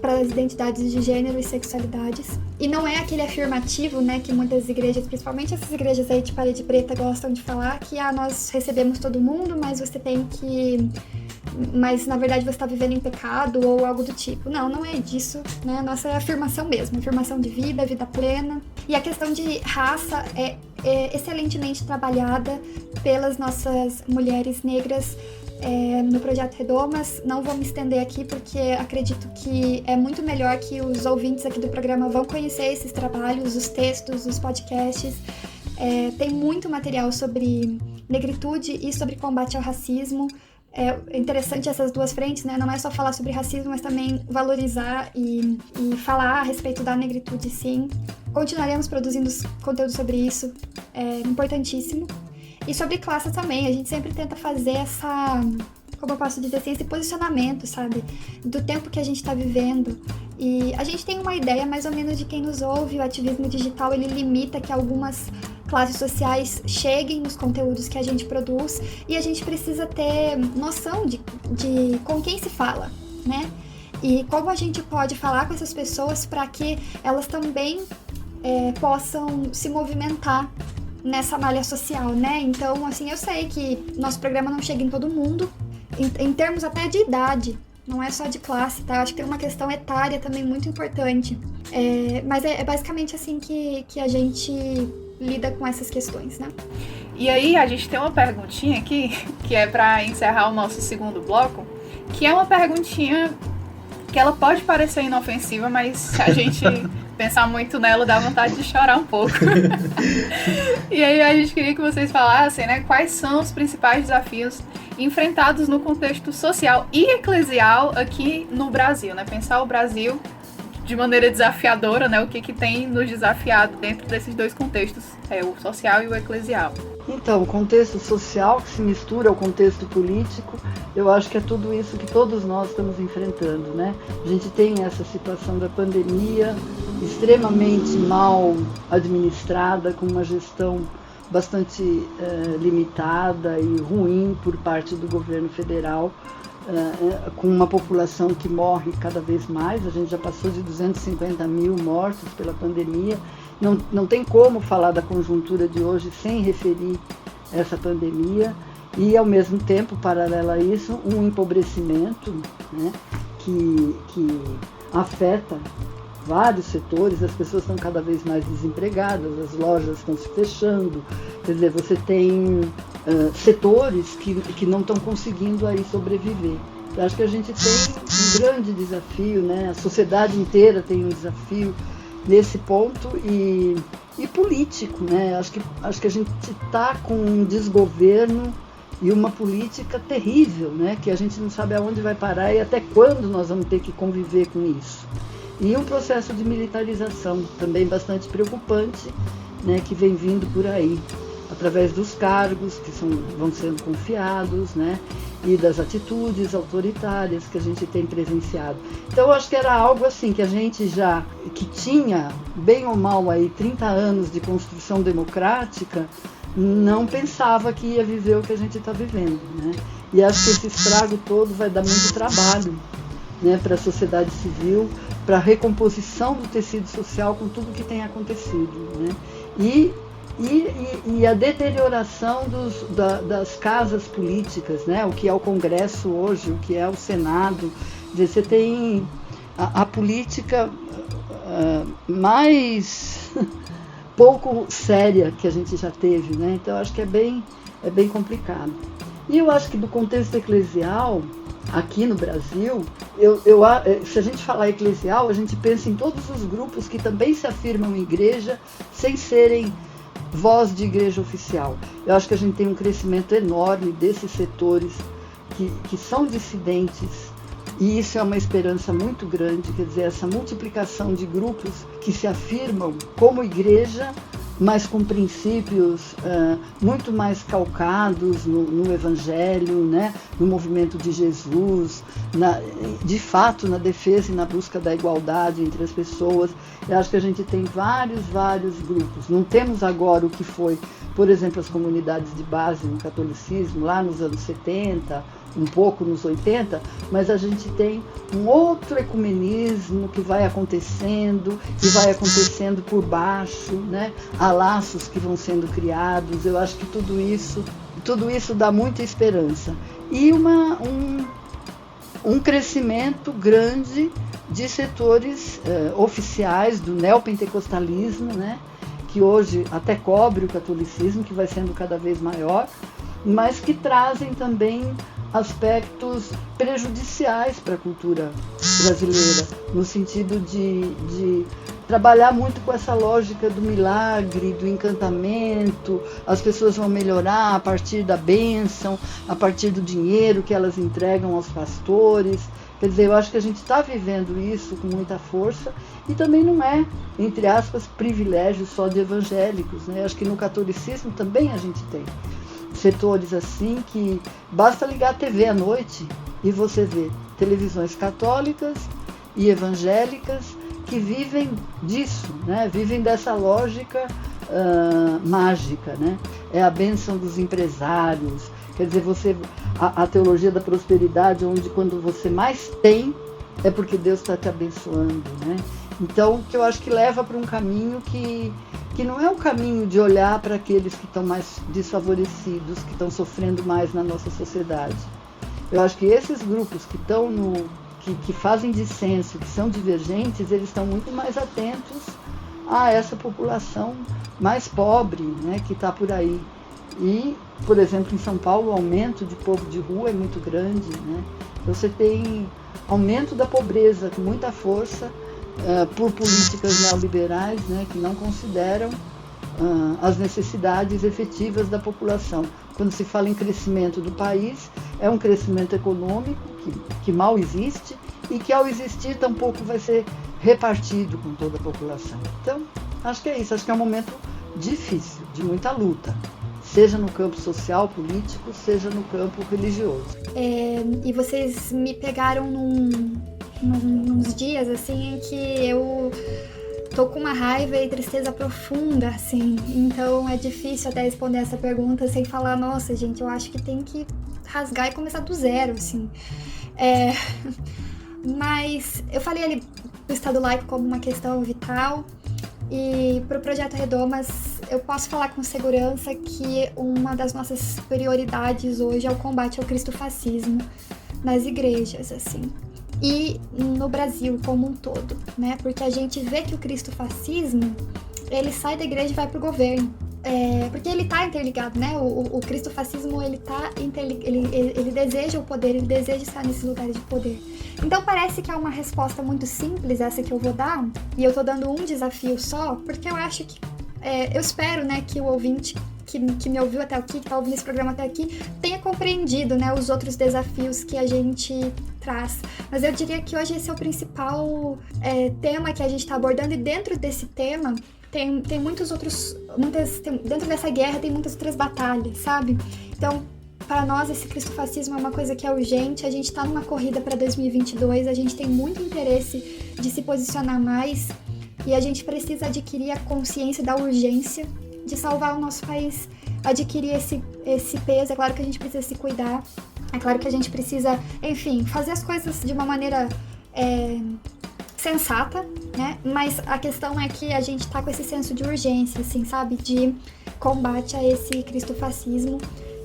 para as identidades de gênero e sexualidades. E não é aquele afirmativo, né, que muitas igrejas, principalmente essas igrejas aí de parede preta, gostam de falar, que nós recebemos todo mundo, mas você tem que... Mas na verdade você está vivendo em pecado ou algo do tipo. Não é disso, né? A nossa afirmação mesmo, afirmação de vida plena. E a questão de raça é excelentemente trabalhada pelas nossas mulheres negras no Projeto Redomas. Não vou me estender aqui porque acredito que é muito melhor que os ouvintes aqui do programa vão conhecer esses trabalhos, os textos, os podcasts. Tem muito material sobre negritude e sobre combate ao racismo. É interessante essas duas frentes, né? Não é só falar sobre racismo, mas também valorizar e falar a respeito da negritude, sim. Continuaremos produzindo conteúdo sobre isso, é importantíssimo. E sobre classe também, a gente sempre tenta fazer como eu posso dizer assim, esse posicionamento, sabe? Do tempo que a gente está vivendo. E a gente tem uma ideia mais ou menos de quem nos ouve. O ativismo digital, ele limita que algumas classes sociais cheguem nos conteúdos que a gente produz, e a gente precisa ter noção de com quem se fala, né? E como a gente pode falar com essas pessoas para que elas também possam se movimentar nessa malha social, né? Então, assim, eu sei que nosso programa não chega em todo mundo, em termos até de idade, não é só de classe, tá? Acho que tem uma questão etária também muito importante. Mas é basicamente assim que a gente lida com essas questões, né? E aí a gente tem uma perguntinha aqui, que é para encerrar o nosso segundo bloco, que é uma perguntinha que ela pode parecer inofensiva, mas se a gente pensar muito nela, dá vontade de chorar um pouco. E aí a gente queria que vocês falassem, né, quais são os principais desafios enfrentados no contexto social e eclesial aqui no Brasil, né? Pensar o Brasil de maneira desafiadora, né? O que tem nos desafiado dentro desses dois contextos, o social e o eclesial. Então, o contexto social que se mistura ao contexto político, eu acho que é tudo isso que todos nós estamos enfrentando, né? A gente tem essa situação da pandemia extremamente mal administrada, com uma gestão bastante limitada e ruim por parte do governo federal, com uma população que morre cada vez mais. A gente já passou de 250 mil mortos pela pandemia. Não tem como falar da conjuntura de hoje sem referir essa pandemia. E, ao mesmo tempo, paralelo a isso, um empobrecimento, né, que afeta vários setores. As pessoas estão cada vez mais desempregadas, as lojas estão se fechando. Quer dizer, você tem setores que não estão conseguindo aí sobreviver. Eu acho que a gente tem um grande desafio, né? A sociedade inteira tem um desafio nesse ponto e político, né? Acho que a gente está com um desgoverno e uma política terrível, né? Que a gente não sabe aonde vai parar e até quando nós vamos ter que conviver com isso. E um processo de militarização também bastante preocupante, né, que vem vindo por aí, através dos cargos que vão sendo confiados, né, e das atitudes autoritárias que a gente tem presenciado. Então eu acho que era algo assim que a gente que tinha bem ou mal aí 30 anos de construção democrática, não pensava que ia viver o que a gente está vivendo, né? E acho que esse estrago todo vai dar muito trabalho, né, para a sociedade civil, para a recomposição do tecido social com tudo que tem acontecido, né? E a deterioração das casas políticas, né? O que é o Congresso hoje, o que é o Senado. Você tem a política mais pouco séria que a gente já teve, né? Então acho que é bem complicado. E eu acho que do contexto eclesial, aqui no Brasil, se a gente falar eclesial, a gente pensa em todos os grupos que também se afirmam igreja sem serem voz de igreja oficial. Eu acho que a gente tem um crescimento enorme desses setores que são dissidentes, e isso é uma esperança muito grande, quer dizer, essa multiplicação de grupos que se afirmam como igreja, mas com princípios muito mais calcados no Evangelho, né? No movimento de Jesus, de fato na defesa e na busca da igualdade entre as pessoas. Eu acho que a gente tem vários grupos. Não temos agora o que foi, por exemplo, as comunidades de base no catolicismo, lá nos anos 70, um pouco nos 80, mas a gente tem um outro ecumenismo que vai acontecendo e vai acontecendo por baixo, né? Há laços que vão sendo criados. Eu acho que tudo isso dá muita esperança. E um crescimento grande de setores oficiais do neopentecostalismo, né? Que hoje até cobre o catolicismo, que vai sendo cada vez maior, mas que trazem também aspectos prejudiciais para a cultura brasileira, no sentido de trabalhar muito com essa lógica do milagre, do encantamento. As pessoas vão melhorar a partir da bênção, a partir do dinheiro que elas entregam aos pastores. Quer dizer, eu acho que a gente está vivendo isso com muita força, e também não é, entre aspas, privilégio só de evangélicos, né? Acho que no catolicismo também a gente tem setores assim que basta ligar a TV à noite e você vê televisões católicas e evangélicas que vivem disso, né? Vivem dessa lógica mágica, né? É a bênção dos empresários, quer dizer, a teologia da prosperidade, onde quando você mais tem é porque Deus está te abençoando, né? Então, que eu acho que leva para um caminho que não é um caminho de olhar para aqueles que estão mais desfavorecidos, que estão sofrendo mais na nossa sociedade. Eu acho que esses grupos que estão que fazem dissenso, que são divergentes, eles estão muito mais atentos a essa população mais pobre, né, que está por aí. E, por exemplo, em São Paulo, o aumento de povo de rua é muito grande, né? Você tem aumento da pobreza com muita força, por políticas neoliberais, né, que não consideram as necessidades efetivas da população. Quando se fala em crescimento do país, é um crescimento econômico que mal existe e que, ao existir, tampouco vai ser repartido com toda a população. Então, acho que é isso. Acho que é um momento difícil, de muita luta, seja no campo social, político, seja no campo religioso. E vocês me pegaram nos dias, assim, em que eu tô com uma raiva e tristeza profunda, assim. Então é difícil até responder essa pergunta sem falar, nossa, gente, eu acho que tem que rasgar e começar do zero, assim. Mas eu falei ali do Estado laico como uma questão vital, e para o Projeto Redomas eu posso falar com segurança que uma das nossas prioridades hoje é o combate ao cristofascismo nas igrejas, assim. E no Brasil como um todo, né? Porque a gente vê que o cristofascismo, ele sai da igreja e vai pro governo. Porque ele tá interligado, né? O cristofascismo, ele deseja o poder, ele deseja estar nesses lugares de poder. Então parece que é uma resposta muito simples essa que eu vou dar, e eu tô dando um desafio só, porque eu acho que, eu espero, né, que o ouvinte que me ouviu até aqui, que tá ouvindo esse programa até aqui, tenha compreendido, né, os outros desafios que a gente traz. Mas eu diria que hoje esse é o principal tema que a gente está abordando, e dentro desse tema tem muitos outros... dentro dessa guerra tem muitas outras batalhas, sabe? Então, para nós, esse cristofascismo é uma coisa que é urgente. A gente está numa corrida para 2022, a gente tem muito interesse de se posicionar mais, e a gente precisa adquirir a consciência da urgência de salvar o nosso país, adquirir esse peso. É claro que a gente precisa se cuidar, é claro que a gente precisa, enfim, fazer as coisas de uma maneira sensata, né? Mas a questão é que a gente tá com esse senso de urgência, assim, sabe? De combate a esse cristofascismo,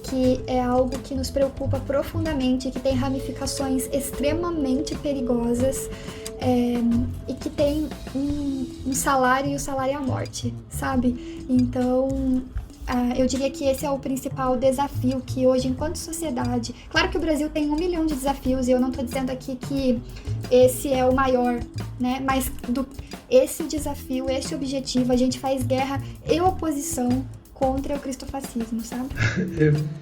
que é algo que nos preocupa profundamente, que tem ramificações extremamente perigosas, e que tem um salário, e o salário é a morte, sabe? Então, eu diria que esse é o principal desafio que hoje, enquanto sociedade... Claro que o Brasil tem 1 milhão de desafios, e eu não estou dizendo aqui que esse é o maior, né? Mas esse desafio, esse objetivo, a gente faz guerra e oposição contra o cristofascismo, sabe?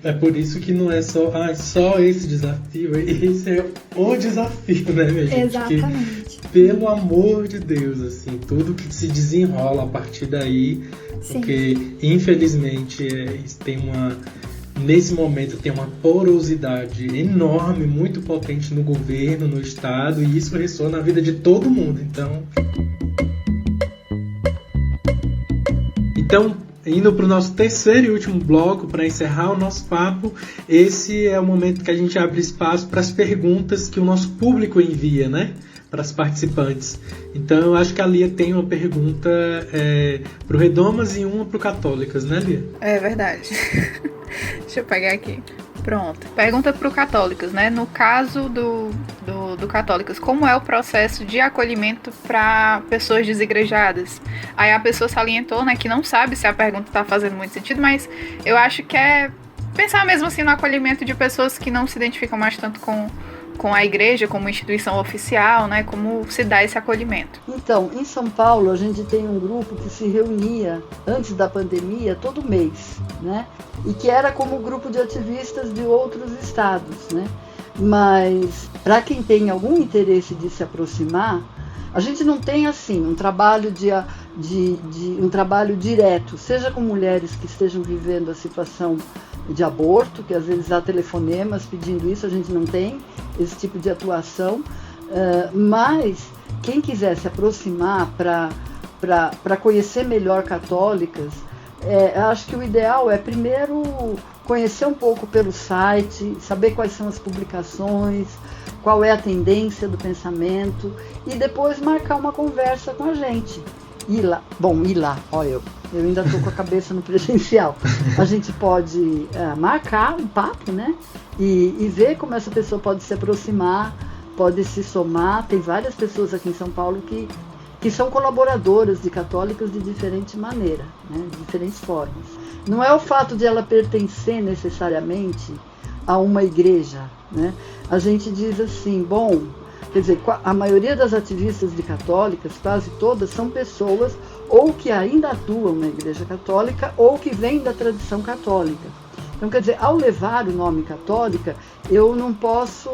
É por isso que não é só esse desafio, esse é o desafio, né, minha gente? Exatamente. Que, pelo amor de Deus, assim, tudo que se desenrola a partir daí, sim, porque infelizmente nesse momento tem uma porosidade enorme, muito potente no governo, no Estado, e isso ressoa na vida de todo mundo. Então, indo para o nosso terceiro e último bloco, para encerrar o nosso papo, esse é o momento que a gente abre espaço para as perguntas que o nosso público envia, né? Para as participantes. Então, eu acho que a Lia tem uma pergunta para o Redomas e uma para o Católicas, né, Lia? É verdade. Deixa eu pegar aqui. Pronto. Pergunta para o Católicas, né? No caso do Católicas, como é o processo de acolhimento para pessoas desigrejadas? Aí a pessoa salientou, né, que não sabe se a pergunta está fazendo muito sentido, mas eu acho que é pensar mesmo assim no acolhimento de pessoas que não se identificam mais tanto com a igreja como instituição oficial, né? Como se dá esse acolhimento? Então, em São Paulo, a gente tem um grupo que se reunia antes da pandemia todo mês, né? E que era como grupo de ativistas de outros estados, né? Mas, para quem tem algum interesse de se aproximar, a gente não tem, assim, um trabalho um trabalho direto, seja com mulheres que estejam vivendo a situação de aborto, que às vezes há telefonemas pedindo isso, a gente não tem esse tipo de atuação, mas quem quiser se aproximar para conhecer melhor católicas, acho que o ideal é primeiro conhecer um pouco pelo site, saber quais são as publicações, qual é a tendência do pensamento, e depois marcar uma conversa com a gente. Ir lá, olha, eu ainda estou com a cabeça no presencial. A gente pode marcar um papo, né? E ver como essa pessoa pode se aproximar, pode se somar. Tem várias pessoas aqui em São Paulo que são colaboradoras de católicas de diferente maneira, né? De diferentes formas. Não é o fato de ela pertencer necessariamente a uma igreja, né? A gente diz assim, quer dizer, a maioria das ativistas de católicas, quase todas, são pessoas ou que ainda atuam na Igreja Católica ou que vêm da tradição católica. Então, quer dizer, ao levar o nome católica, eu não posso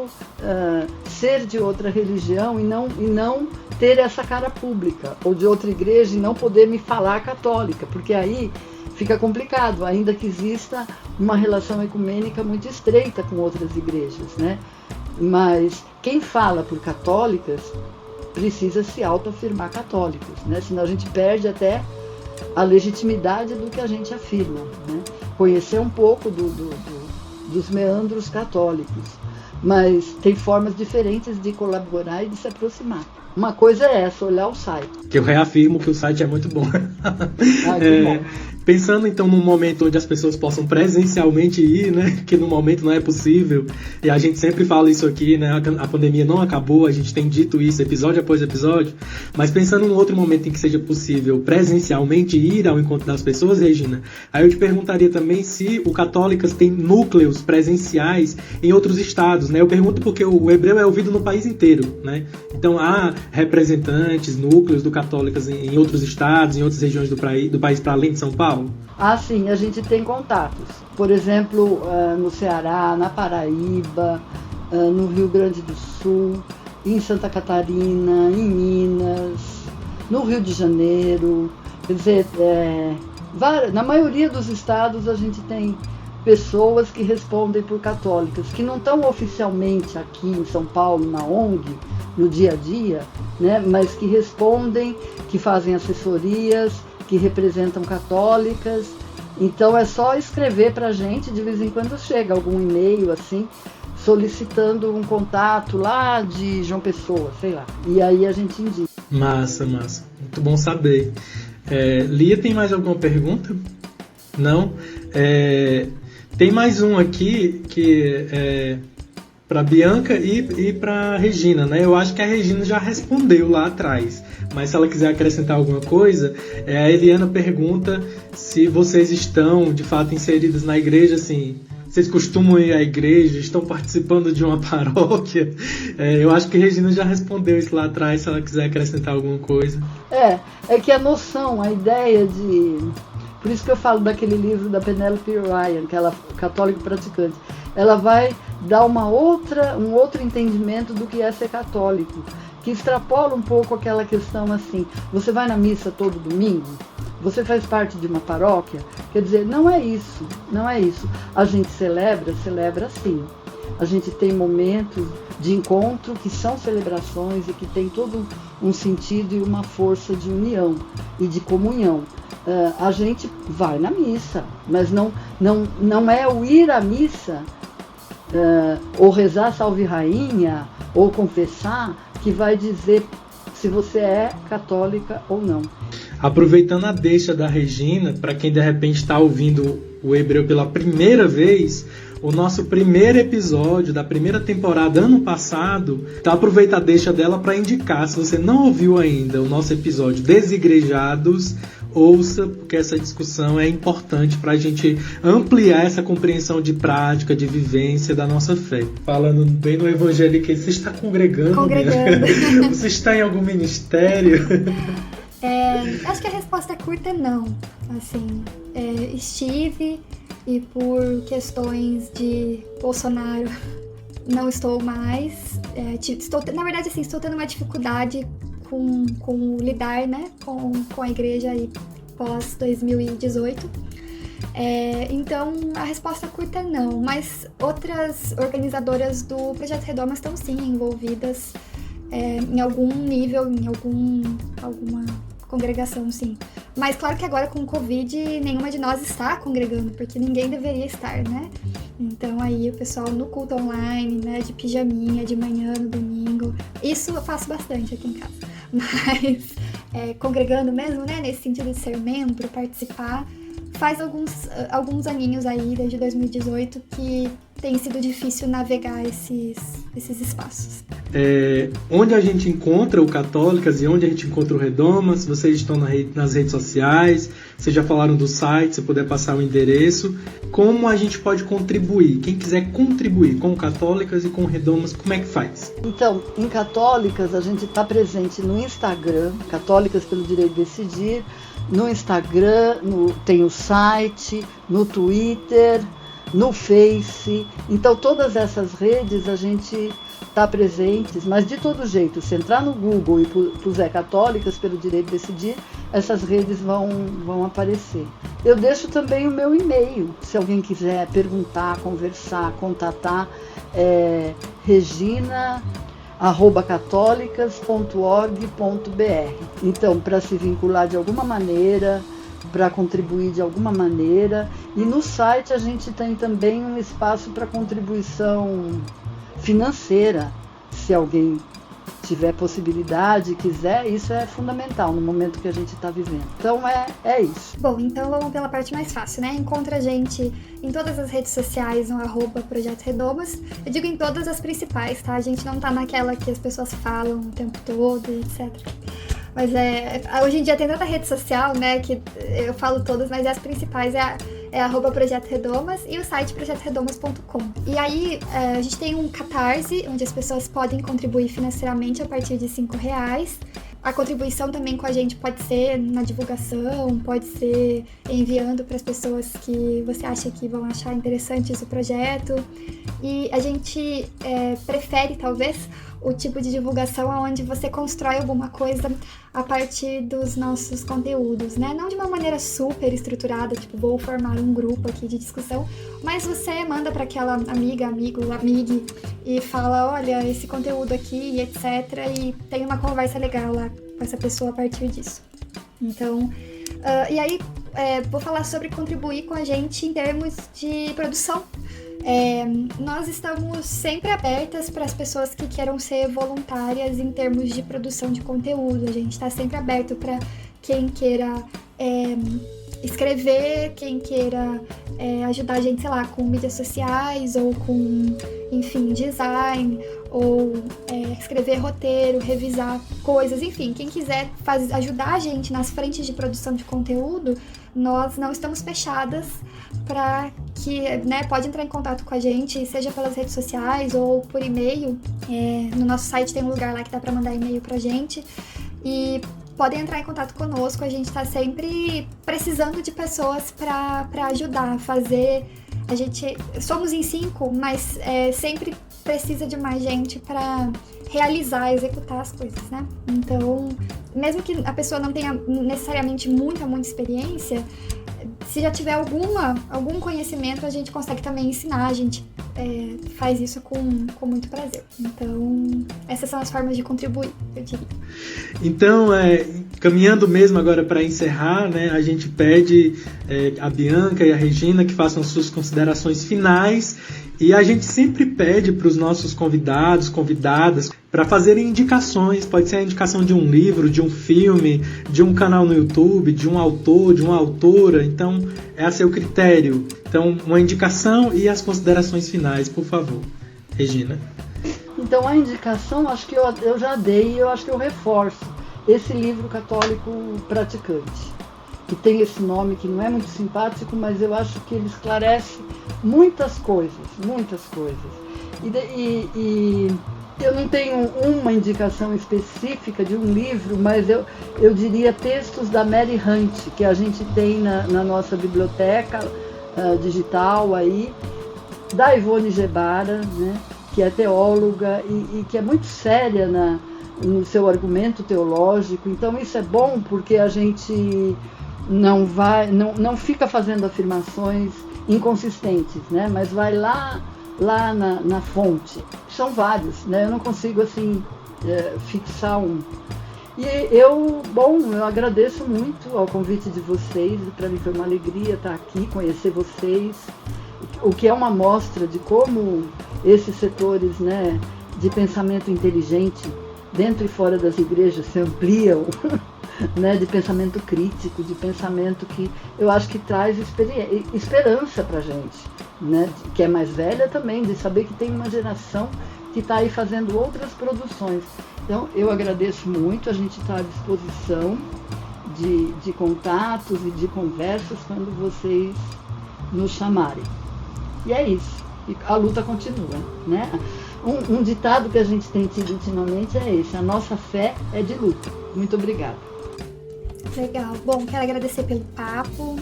ser de outra religião e não ter essa cara pública, ou de outra igreja e não poder me falar católica, porque aí fica complicado, ainda que exista uma relação ecumênica muito estreita com outras igrejas, né? Mas quem fala por católicas precisa se autoafirmar católicos, né? Senão a gente perde até a legitimidade do que a gente afirma, né? Conhecer um pouco dos meandros católicos, mas tem formas diferentes de colaborar e de se aproximar. Uma coisa é essa, olhar o site. Que eu reafirmo que o site é muito bom. Que bom. Pensando então num momento onde as pessoas possam presencialmente ir, né? Que no momento não é possível, e a gente sempre fala isso aqui, né? A pandemia não acabou, a gente tem dito isso episódio após episódio, mas pensando num outro momento em que seja possível presencialmente ir ao encontro das pessoas, Regina, aí eu te perguntaria também se o Católicas tem núcleos presenciais em outros estados, né? Eu pergunto porque o hebreu é ouvido no país inteiro, né? Então há representantes, núcleos do Católicas em outros estados, em outras regiões do país para além de São Paulo? Sim, a gente tem contatos. Por exemplo, no Ceará, na Paraíba, no Rio Grande do Sul, em Santa Catarina, em Minas, no Rio de Janeiro. Quer dizer, na maioria dos estados a gente tem pessoas que respondem por católicas, que não estão oficialmente aqui em São Paulo, na ONG, no dia a dia, né, mas que respondem, que fazem assessorias, que representam católicas. Então é só escrever para a gente, de vez em quando chega algum e-mail assim, solicitando um contato lá de João Pessoa, sei lá. E aí a gente indica. Massa. Muito bom saber. Lia, tem mais alguma pergunta? Não? Tem mais um aqui que é para Bianca e para Regina, né? Eu acho que a Regina já respondeu lá atrás, mas se ela quiser acrescentar alguma coisa, a Eliana pergunta se vocês estão de fato inseridas na igreja, assim, vocês costumam ir à igreja, estão participando de uma paróquia? Eu acho que a Regina já respondeu isso lá atrás, se ela quiser acrescentar alguma coisa. É que a noção, a ideia de... Por isso que eu falo daquele livro da Penelope Ryan, que ela é católica praticante. Ela vai dar um outro entendimento do que é ser católico, que extrapola um pouco aquela questão assim, você vai na missa todo domingo? Você faz parte de uma paróquia? Quer dizer, não é isso. A gente celebra sim. A gente tem momentos de encontro que são celebrações e que tem todo um sentido e uma força de união e de comunhão. A gente vai na missa, mas não é o ir à missa ou rezar Salve Rainha ou confessar que vai dizer se você é católica ou não. Aproveitando a deixa da Regina, para quem de repente está ouvindo o Hebreu pela primeira vez, o nosso primeiro episódio da primeira temporada ano passado, então aproveita a deixa dela para indicar, se você não ouviu ainda o nosso episódio Desigrejados, ouça, porque essa discussão é importante para a gente ampliar essa compreensão de prática, de vivência da nossa fé. Falando bem no evangélico, você está congregando? Você está em algum ministério? Acho que a resposta curta é não. Assim, estive e por questões de Bolsonaro não estou mais. Estou tendo uma dificuldade com lidar, né, com a igreja aí pós 2018. Então a resposta curta é não, mas outras organizadoras do Projeto Redoma estão sim envolvidas em algum nível, em alguma congregação, sim. Mas claro que agora com o Covid nenhuma de nós está congregando, porque ninguém deveria estar, né? Então aí o pessoal no culto online, né, de pijaminha, de manhã, no domingo, isso eu faço bastante aqui em casa. Mas congregando mesmo, né, nesse sentido de ser membro, participar, faz alguns aninhos aí, desde 2018, que tem sido difícil navegar esses espaços. Onde a gente encontra o Católicas e onde a gente encontra o Redomas? Vocês estão nas redes sociais, vocês já falaram do site, se puder passar o endereço. Como a gente pode contribuir? Quem quiser contribuir com o Católicas e com o Redomas, como é que faz? Então, em Católicas, a gente está presente no Instagram, Católicas pelo Direito de Decidir, no Instagram, tem o site, no Twitter, no Face. Então todas essas redes a gente está presentes, mas de todo jeito, se entrar no Google e puser Católicas pelo Direito de Decidir, essas redes vão aparecer. Eu deixo também o meu e-mail, se alguém quiser perguntar, conversar, contatar, regina@catolicas.org.br. Então, para se vincular de alguma maneira, para contribuir de alguma maneira. E no site a gente tem também um espaço para contribuição financeira, se alguém tiver possibilidade, quiser, isso é fundamental no momento que a gente está vivendo. Então é isso. Bom, então vamos pela parte mais fácil, né? Encontra a gente em todas as redes sociais, no @Projeto Redomas. Eu digo em todas as principais, tá? A gente não tá naquela que as pessoas falam o tempo todo, etc. Mas hoje em dia tem tanta rede social, né, que eu falo todas, mas as principais é @Projeto Redomas e o site projetoredomas.com. E aí a gente tem um Catarse, onde as pessoas podem contribuir financeiramente a partir de R$5. A contribuição também com a gente pode ser na divulgação, pode ser enviando para as pessoas que você acha que vão achar interessantes o projeto. E a gente prefere, talvez, o tipo de divulgação onde você constrói alguma coisa a partir dos nossos conteúdos, né? Não de uma maneira super estruturada, tipo, vou formar um grupo aqui de discussão, mas você manda para aquela amiga, amigo, amigue e fala, olha, esse conteúdo aqui, etc. E tem uma conversa legal lá com essa pessoa a partir disso. Então, e aí, vou falar sobre contribuir com a gente em termos de produção. Nós estamos sempre abertas para as pessoas que queiram ser voluntárias em termos de produção de conteúdo. A gente está sempre aberto para quem queira escrever, quem queira ajudar a gente, sei lá, com mídias sociais ou com, enfim, design, ou escrever roteiro, revisar coisas, enfim, quem quiser ajudar a gente nas frentes de produção de conteúdo, nós não estamos fechadas para que, né, pode entrar em contato com a gente, seja pelas redes sociais ou por e-mail. No nosso site tem um lugar lá que dá para mandar e-mail pra gente e podem entrar em contato conosco, a gente está sempre precisando de pessoas para ajudar a fazer. A gente somos em 5, mas sempre precisa de mais gente para realizar, executar as coisas, né? Então, mesmo que a pessoa não tenha necessariamente muita experiência, se já tiver algum conhecimento, a gente consegue também ensinar, a gente faz isso com muito prazer. Então, essas são as formas de contribuir, eu diria. Então, caminhando mesmo agora para encerrar, né, a gente pede a Bianca e a Regina que façam suas considerações finais, e a gente sempre pede para os nossos convidados, convidadas, para fazerem indicações. Pode ser a indicação de um livro, de um filme, de um canal no YouTube, de um autor, de uma autora. Então, é a seu critério. Então, uma indicação e as considerações finais, por favor. Regina. Então, a indicação, acho que eu já dei e eu acho que eu reforço. Esse livro Católico Praticante, que tem esse nome que não é muito simpático, mas eu acho que ele esclarece muitas coisas. E eu não tenho uma indicação específica de um livro, mas eu diria textos da Mary Hunt, que a gente tem na nossa biblioteca digital aí, da Ivone Gebara, né, que é teóloga e que é muito séria no seu argumento teológico. Então isso é bom porque a gente não fica fazendo afirmações inconsistentes, né, mas vai lá na fonte. São vários, né? Eu não consigo assim fixar um. E eu agradeço muito ao convite de vocês. Para mim foi uma alegria estar aqui, conhecer vocês, o que é uma amostra de como esses setores, né, de pensamento inteligente dentro e fora das igrejas se ampliam, né, de pensamento crítico, de pensamento que eu acho que traz esperança para a gente, né, que é mais velha também, de saber que tem uma geração que está aí fazendo outras produções. Então, eu agradeço muito, a gente está à disposição de contatos e de conversas quando vocês nos chamarem. E é isso, e a luta continua, né? Um ditado que a gente tem tido ultimamente é esse: a nossa fé é de luta. Muito obrigada. Legal. Bom, quero agradecer pelo papo.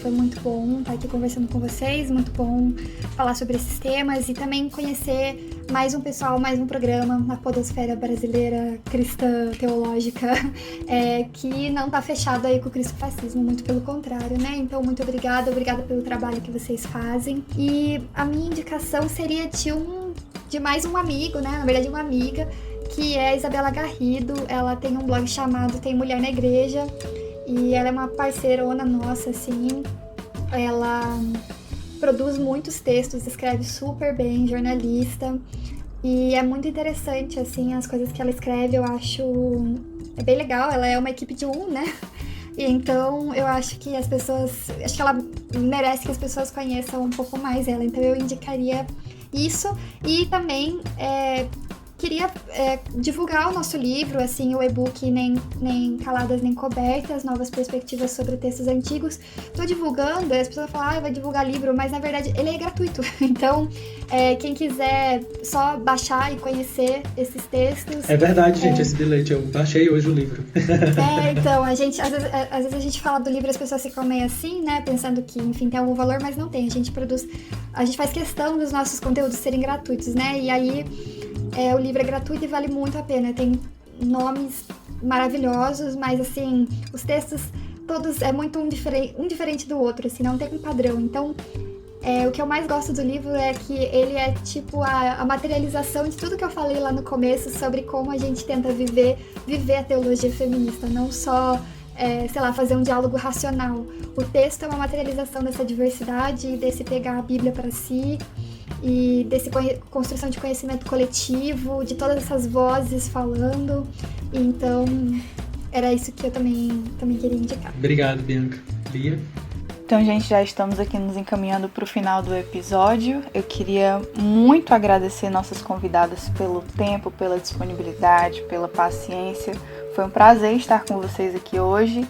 Foi muito bom estar aqui conversando com vocês, muito bom falar sobre esses temas e também conhecer mais um pessoal, mais um programa na podosfera brasileira cristã teológica, que não está fechado aí com o cristofascismo, muito pelo contrário, né? Então, muito obrigada pelo trabalho que vocês fazem. E a minha indicação seria de mais um amigo, né? Na verdade, uma amiga, que é a Isabela Garrido. Ela tem um blog chamado Tem Mulher na Igreja e ela é uma parceirona nossa, assim. Ela produz muitos textos, escreve super bem, jornalista, e é muito interessante, assim, as coisas que ela escreve. Eu acho bem legal. Ela é uma equipe de né? E então eu acho que acho que ela merece que as pessoas conheçam um pouco mais ela. Então eu indicaria isso. E também queria divulgar o nosso livro, assim, o e-book Nem Caladas Nem Cobertas, Novas Perspectivas sobre Textos Antigos. Tô divulgando, as pessoas falam, vai divulgar livro, mas na verdade ele é gratuito. Então, quem quiser só baixar e conhecer esses textos... É verdade, gente, esse bilhete, eu baixei hoje o livro. Então, às vezes a gente fala do livro e as pessoas ficam meio assim, né, pensando que, enfim, tem algum valor, mas não tem. A gente faz questão dos nossos conteúdos serem gratuitos, né, e aí o livro é gratuito e vale muito a pena. Tem nomes maravilhosos, mas, assim, os textos todos é muito um diferente do outro, assim, não tem um padrão. Então, o que eu mais gosto do livro é que ele é tipo a materialização de tudo que eu falei lá no começo sobre como a gente tenta viver a teologia feminista, não só, fazer um diálogo racional. O texto é uma materialização dessa diversidade, desse pegar a Bíblia para si e desse construção de conhecimento coletivo, de todas essas vozes falando. Então, era isso que eu também queria indicar. Obrigado, Bianca. Bia? Então, gente, já estamos aqui nos encaminhando para o final do episódio. Eu queria muito agradecer nossas convidadas pelo tempo, pela disponibilidade, pela paciência. Foi um prazer estar com vocês aqui hoje.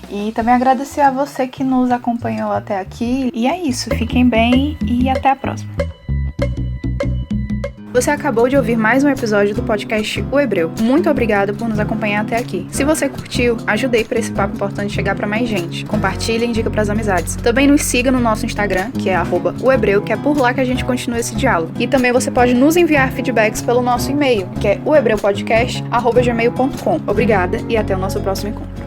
E também agradecer a você que nos acompanhou até aqui. E é isso, fiquem bem e até a próxima. Você acabou de ouvir mais um episódio do podcast O Hebreu. Muito obrigada por nos acompanhar até aqui. Se você curtiu, ajude aí para esse papo importante chegar para mais gente. Compartilhe e indica para as amizades. Também nos siga no nosso Instagram, que é @ohebreu, que é por lá que a gente continua esse diálogo. E também você pode nos enviar feedbacks pelo nosso e-mail, que é ohebreupodcast@gmail.com. Obrigada e até o nosso próximo encontro.